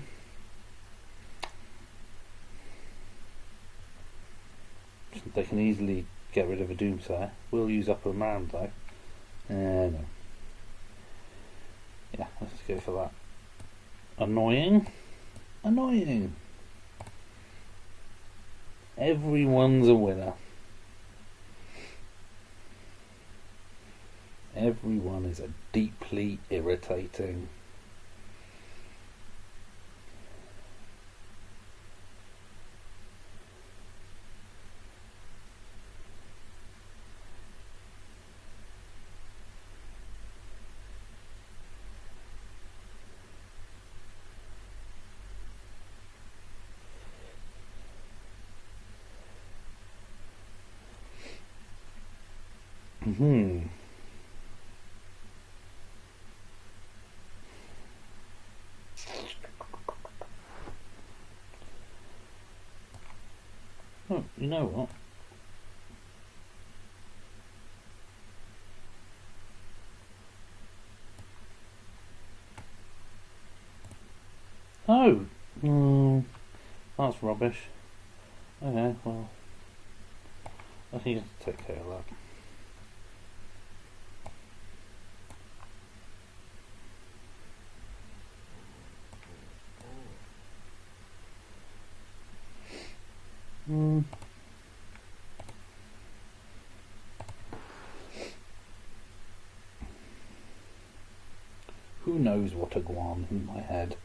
They can easily get rid of a Doomsayer. We'll use up a man though. No. Yeah, let's go for that. Annoying. Annoying. Everyone's a winner. Everyone is a deeply irritating. Oh, you know what? Oh, that's rubbish. Okay, well, I think you have to take care of that. Who knows what a guan in my head.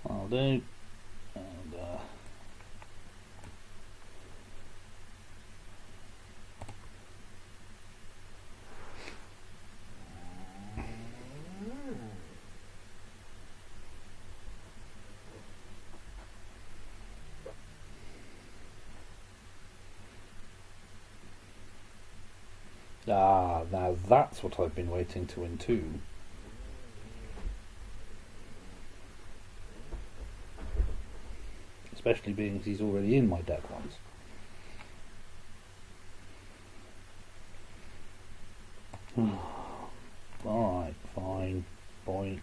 I'll do. And, now that's what I've been waiting to entomb. Especially being he's already in my deck once. Alright, fine. Boink.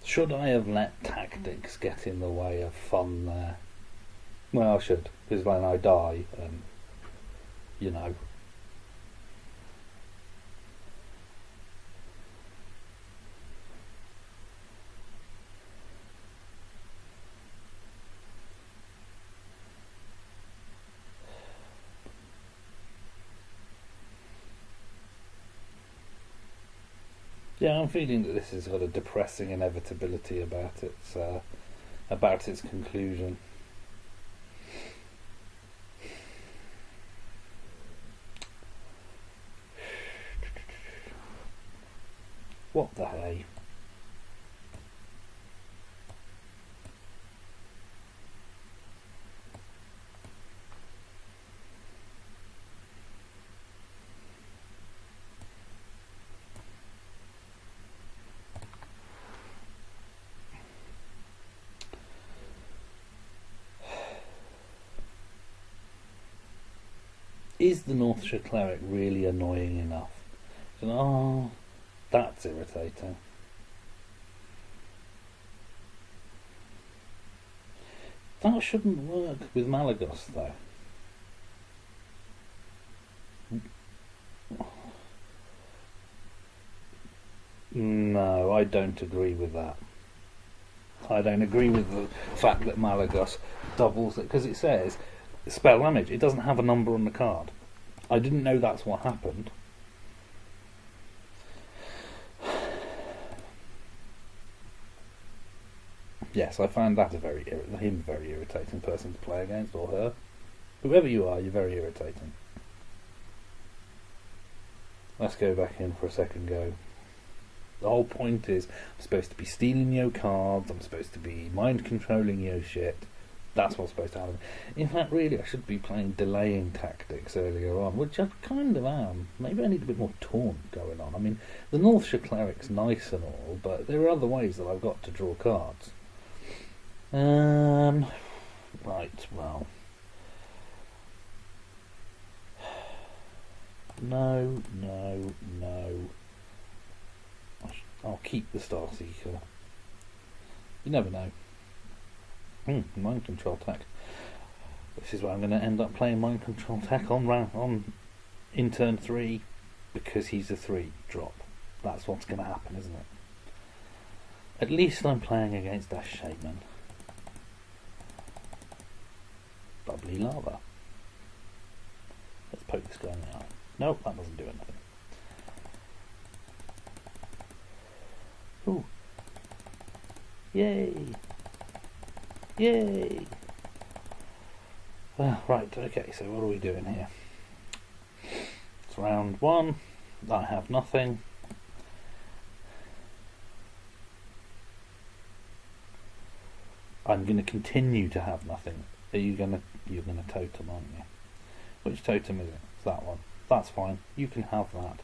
Should I have let tactics get in the way of fun there? Well, I should, because when I die, you know. Yeah, I'm feeling that this has got a depressing inevitability about its conclusion. What the hey? Is the Northshire Cleric really annoying enough? Oh, that's irritating. That shouldn't work with Malagos, though. No, I don't agree with that. I don't agree with the fact that Malagos doubles it, because it says spell damage. It doesn't have a number on the card. I didn't know that's what happened. Yes, I find that a very irritating person to play against, or her. Whoever you are, you're very irritating. Let's go back in for a second go. The whole point is, I'm supposed to be stealing your cards, I'm supposed to be mind controlling your shit. That's what's supposed to happen. In fact, really, I should be playing delaying tactics earlier on, which I kind of am. Maybe I need a bit more taunt going on. I mean, the Northshire Cleric's nice and all, but there are other ways that I've got to draw cards. Right, well... No. I'll keep the Starseeker. You never know. Mind Control Tech. This is where I'm going to end up playing Mind Control Tech in turn 3 because he's a 3 drop. That's what's going to happen, isn't it? At least I'm playing against Ash Shaman. Bubbly Lava. Let's poke this guy in the eye. No, that doesn't do anything. Ooh. Yay! Yay! Right, okay, so what are we doing here? It's round 1. I have nothing. I'm going to continue to have nothing. You're going to totem, aren't you? Which totem is it? It's that one. That's fine. You can have that.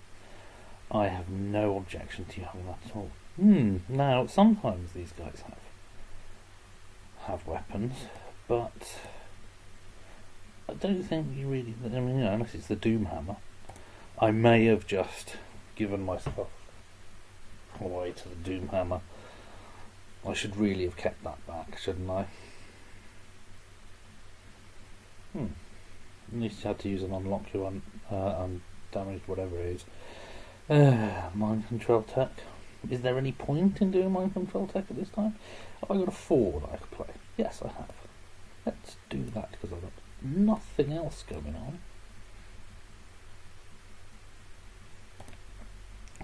I have no objection to you having that at all. Now, sometimes these guys have weapons, but I don't think you really... I mean, unless it's the Doom Hammer. I may have just given myself away to the Doom Hammer. I should really have kept that back, shouldn't I? At least you had to use an unlock your undamaged, whatever it is. Mind Control Tech. Is there any point in doing Mind Control Tech at this time? Have I got a 4 that I could play? Yes, I have. Let's do that because I've got nothing else going on.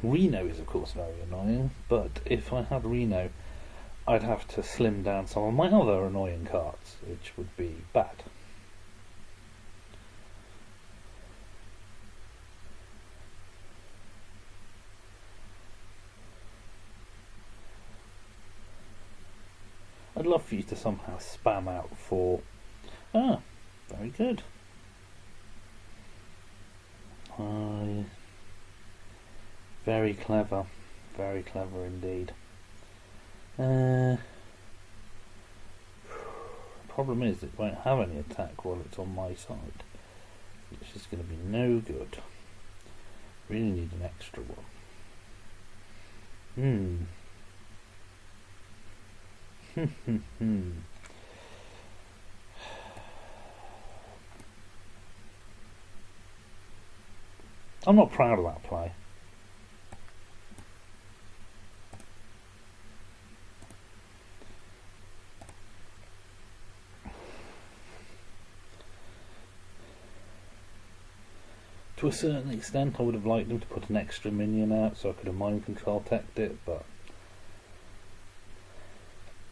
Reno is of course very annoying, but if I had Reno, I'd have to slim down some of my other annoying cards, which would be bad. I'd love for you to somehow spam out 4. Very good. Very clever. Very clever indeed. Problem is, it won't have any attack while it's on my side, which is going to be no good. Really need an extra one. I'm not proud of that play. To a certain extent, I would have liked him to put an extra minion out so I could have mind control teched it, but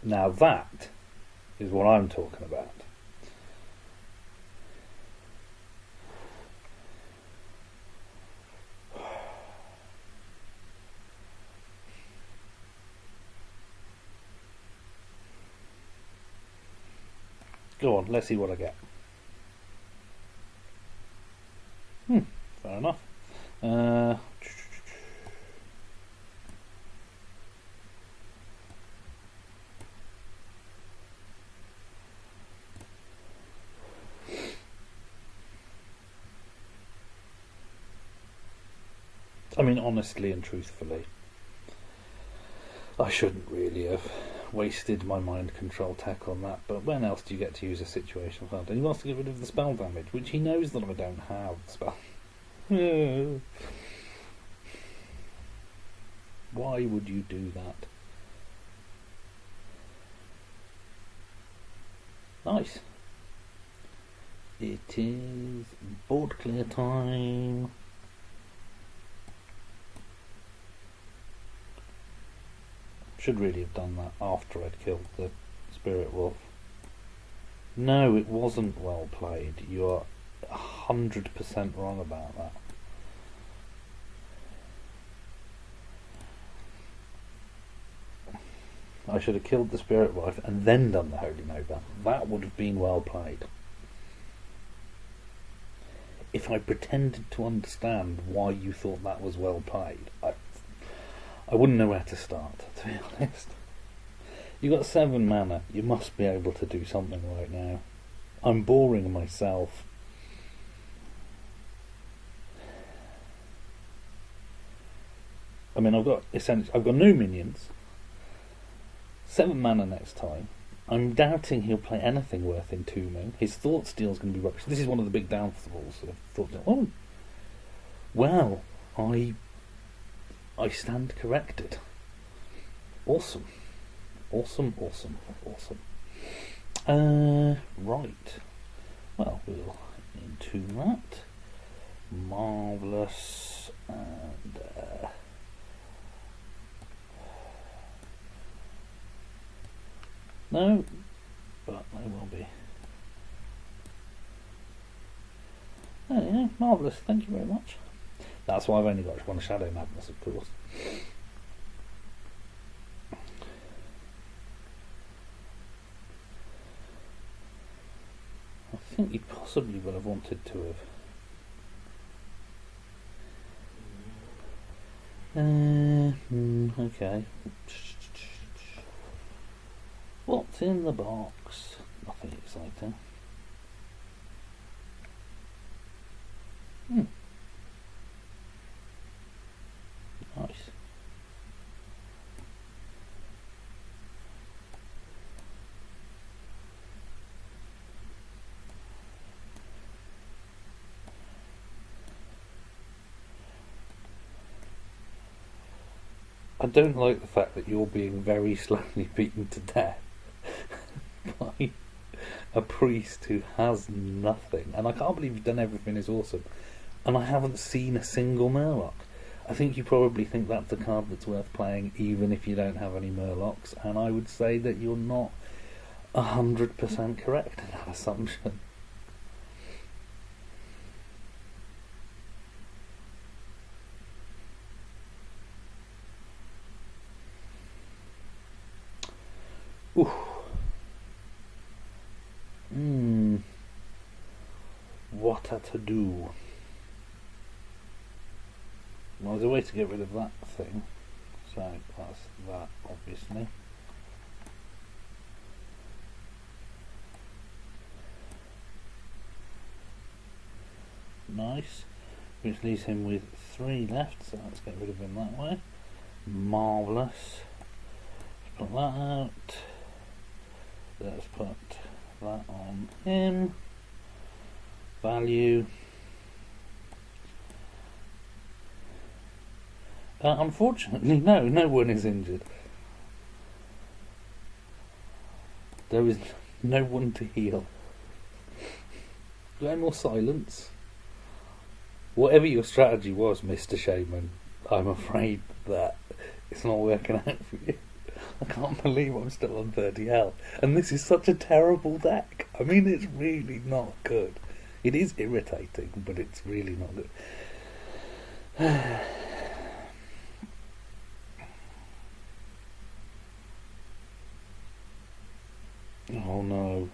now that is what I'm talking about. Go on, let's see what I get. Fair enough. I mean, honestly and truthfully, I shouldn't really have wasted my mind control tech on that, but when else do you get to use a situation like that? He wants to get rid of the spell damage, which he knows that I don't have spell. Why would you do that? Nice. It is board clear time. Should really have done that after I'd killed the spirit wolf. No, it wasn't well played. You are 100% wrong about that. I should have killed the Spirit Wife and then done the Holy Nova. That would have been well played. If I pretended to understand why you thought that was well played, I wouldn't know where to start, to be honest. You got 7 mana. You must be able to do something right now. I'm boring myself. I mean, I've got no minions. 7 mana next time. I'm doubting he'll play anything worth entombing. His Thought Steal's going to be rubbish. This is one of the big downfalls of Thought Steal. Oh, well, I stand corrected. Awesome. Right. Well, we'll entomb that. Marvellous. And no, but they will be. Oh, yeah, marvellous. Thank you very much. That's why I've only got one Shadow Madness, of course. I think you possibly would have wanted to have. Okay. What's in the box? Nothing exciting. Nice. I don't like the fact that you're being very slowly beaten to death by a priest who has nothing. And I can't believe you've done everything is awesome. And I haven't seen a single Murloc. I think you probably think that's a card that's worth playing even if you don't have any Murlocs. And I would say that you're not 100% correct in that assumption. Ooh. What a to-do. Well, there's a way to get rid of that thing. So that's that, obviously. Nice. Which leaves him with 3 left, so let's get rid of him that way. Marvellous. Let's put that out. Let's put that on him. Value. Unfortunately, no one is injured. There is no one to heal. No more silence. Whatever your strategy was, Mr. Shaman, I'm afraid that it's not working out for you. I can't believe I'm still on 30L. And this is such a terrible deck. I mean, it's really not good. It is irritating, but it's really not good. Oh no.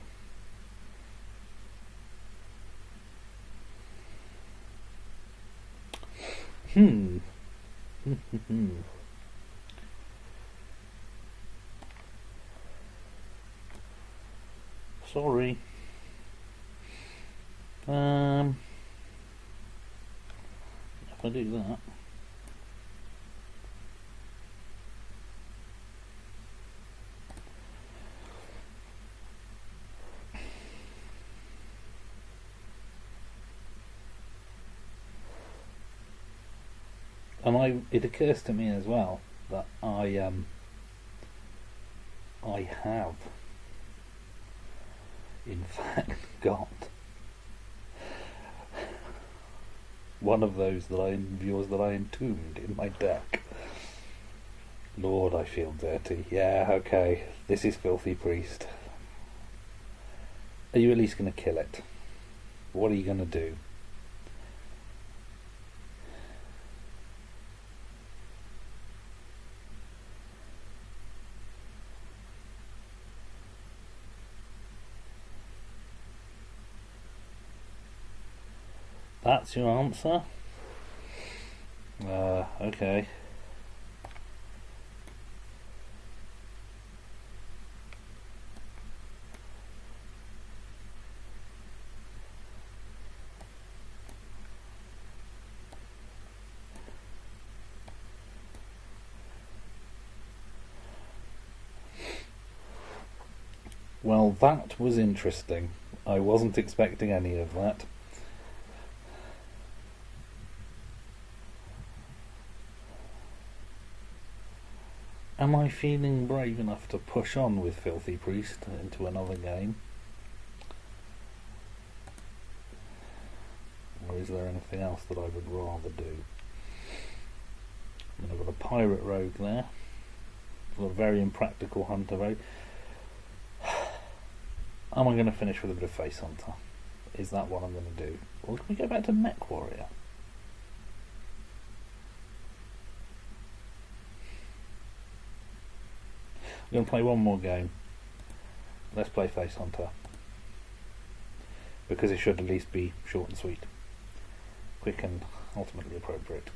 Sorry. If I do that. And it occurs to me as well that I have in fact got one of those that I entombed in my deck. Lord, I feel dirty. Yeah, okay. This is Filthy Priest. Are you at least going to kill it? What are you going to do? That's your answer? Okay. Well, that was interesting. I wasn't expecting any of that. Am I feeling brave enough to push on with Filthy Priest into another game? Or is there anything else that I would rather do? I've got a Pirate Rogue there. I've got a very impractical Hunter Rogue. Am I going to finish with a bit of Face Hunter? Is that what I'm going to do? Or can we go back to Mech Warrior? I'm going to play one more game. Let's play Face Hunter. Because it should at least be short and sweet. Quick and ultimately appropriate.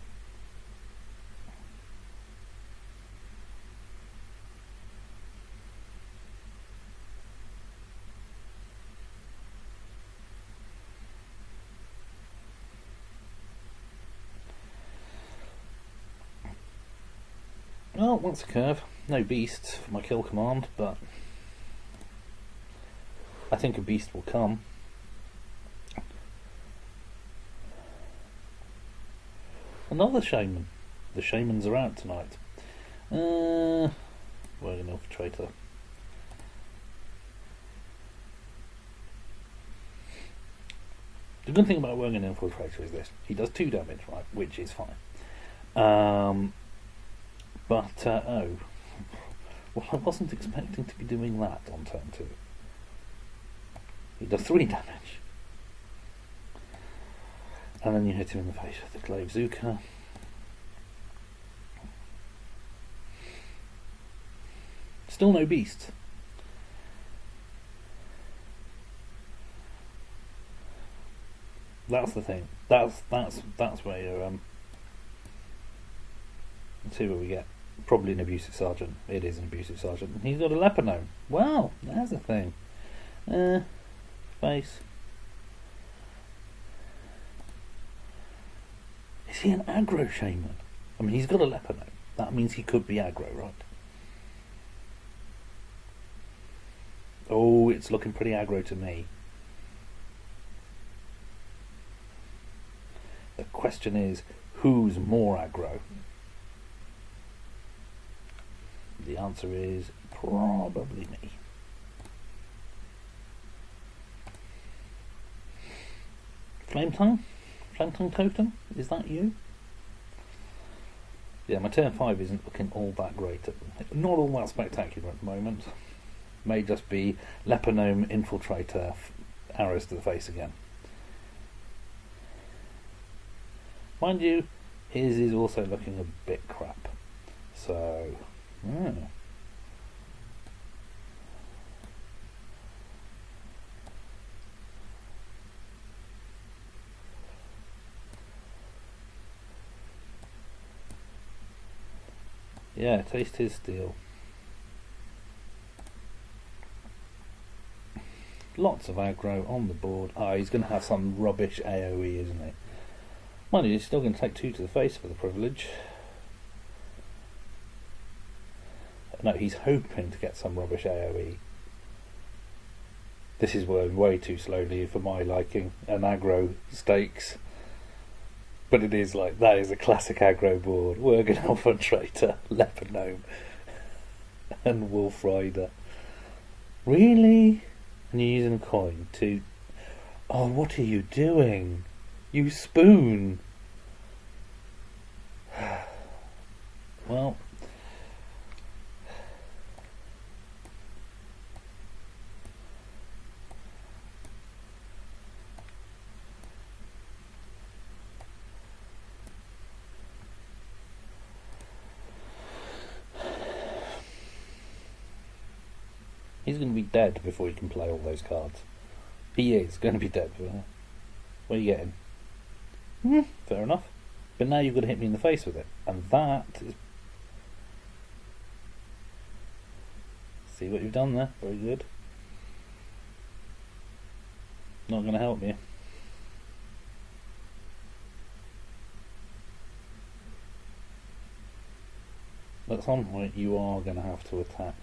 Well, once a curve. No beasts for my kill command, but I think a beast will come. Another shaman. The shamans are out tonight. Worgen Infiltrator. The good thing about Worgen Infiltrator is this. He does 2 damage, right, which is fine. Well, I wasn't expecting to be doing that on turn 2. He does 3 damage. And then you hit him in the face with the Glaive Zuka. Still no beast. That's the thing. That's where you're let's see what we get. Probably an Abusive Sergeant. It is an Abusive Sergeant. He's got a Leper Gnome. Wow, there's the thing. Face. Is he an aggro shaman? I mean, he's got a Leper Gnome. That means he could be aggro, right? Oh, it's looking pretty aggro to me. The question is, who's more aggro? The answer is probably me. Flame Tongue? Flame Tongue Totem? Is that you? Yeah, my turn 5 isn't looking all that great. Not all that spectacular at the moment. May just be Leper Gnome, Infiltrator, arrows to the face again. Mind you, his is also looking a bit crap. So... yeah, taste his steel. Lots of aggro on the board. He's going to have some rubbish AoE, isn't he? Mind you, he's still going to take 2 to the face for the privilege. No, he's hoping to get some rubbish AoE. This is going way too slowly for my liking. An aggro stakes. But it is like, that is a classic aggro board. Worgen Infiltrator, Leper Gnome, and Wolf Rider. Really? And you're using a coin to... Oh, what are you doing? You spoon! Well... He's going to be dead before he can play all those cards. He is going to be dead. What are you getting? Fair enough. But now you've got to hit me in the face with it. And that is... See what you've done there? Very good. Not going to help you. At some point you are going to have to attack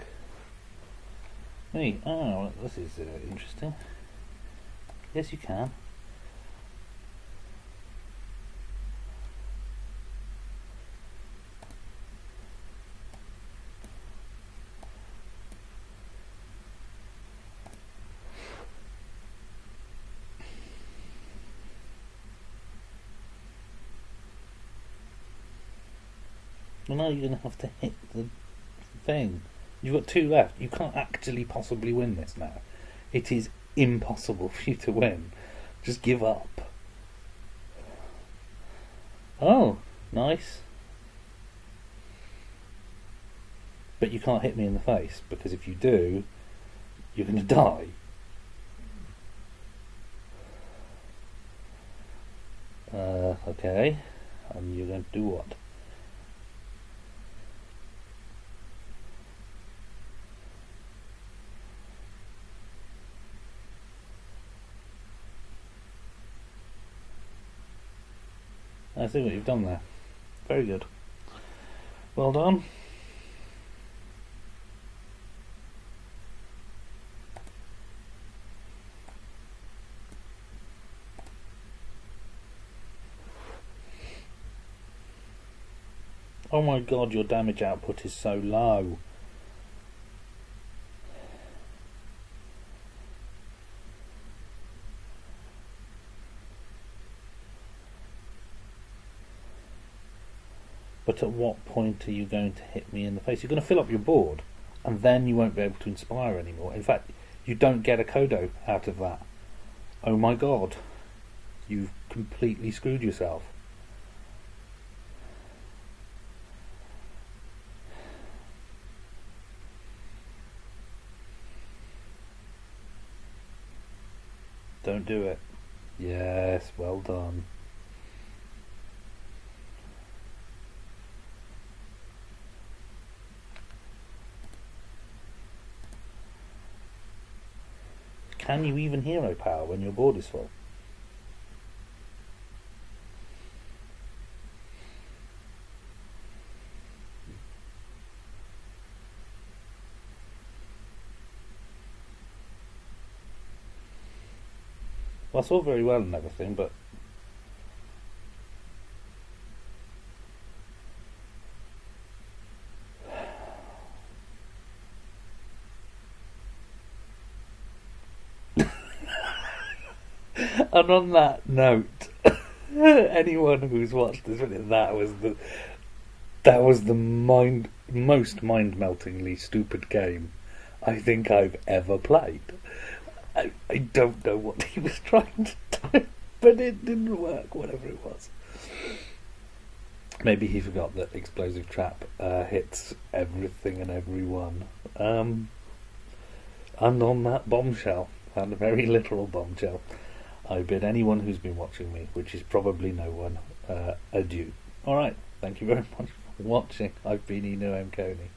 me. Oh, this is interesting. Yes, you can. Well, now you're going to have to hit the thing. You've got 2 left. You can't actually possibly win this now. It is impossible for you to win. Just give up. Oh, nice. But you can't hit me in the face, because if you do, you're going to die. Okay. And you're going to do what? I see what you've done there. Very good. Well done. Oh my god, your damage output is so low. But at what point are you going to hit me in the face? You're going to fill up your board, and then you won't be able to inspire anymore. In fact, you don't get a Kodo out of that. Oh my god. You've completely screwed yourself. Don't do it. Yes, well done. Can you even hero power when your board is full? Well, that's all very well and everything, but and on that note, anyone who's watched this video, that was the most mind-meltingly stupid game I think I've ever played. I don't know what he was trying to do, but it didn't work, whatever it was. Maybe he forgot that Explosive Trap hits everything and everyone. And on that bombshell, and a very literal bombshell, I bid anyone who's been watching me, which is probably no one, adieu. Alright, thank you very much for watching. I've been Eno M. Coney.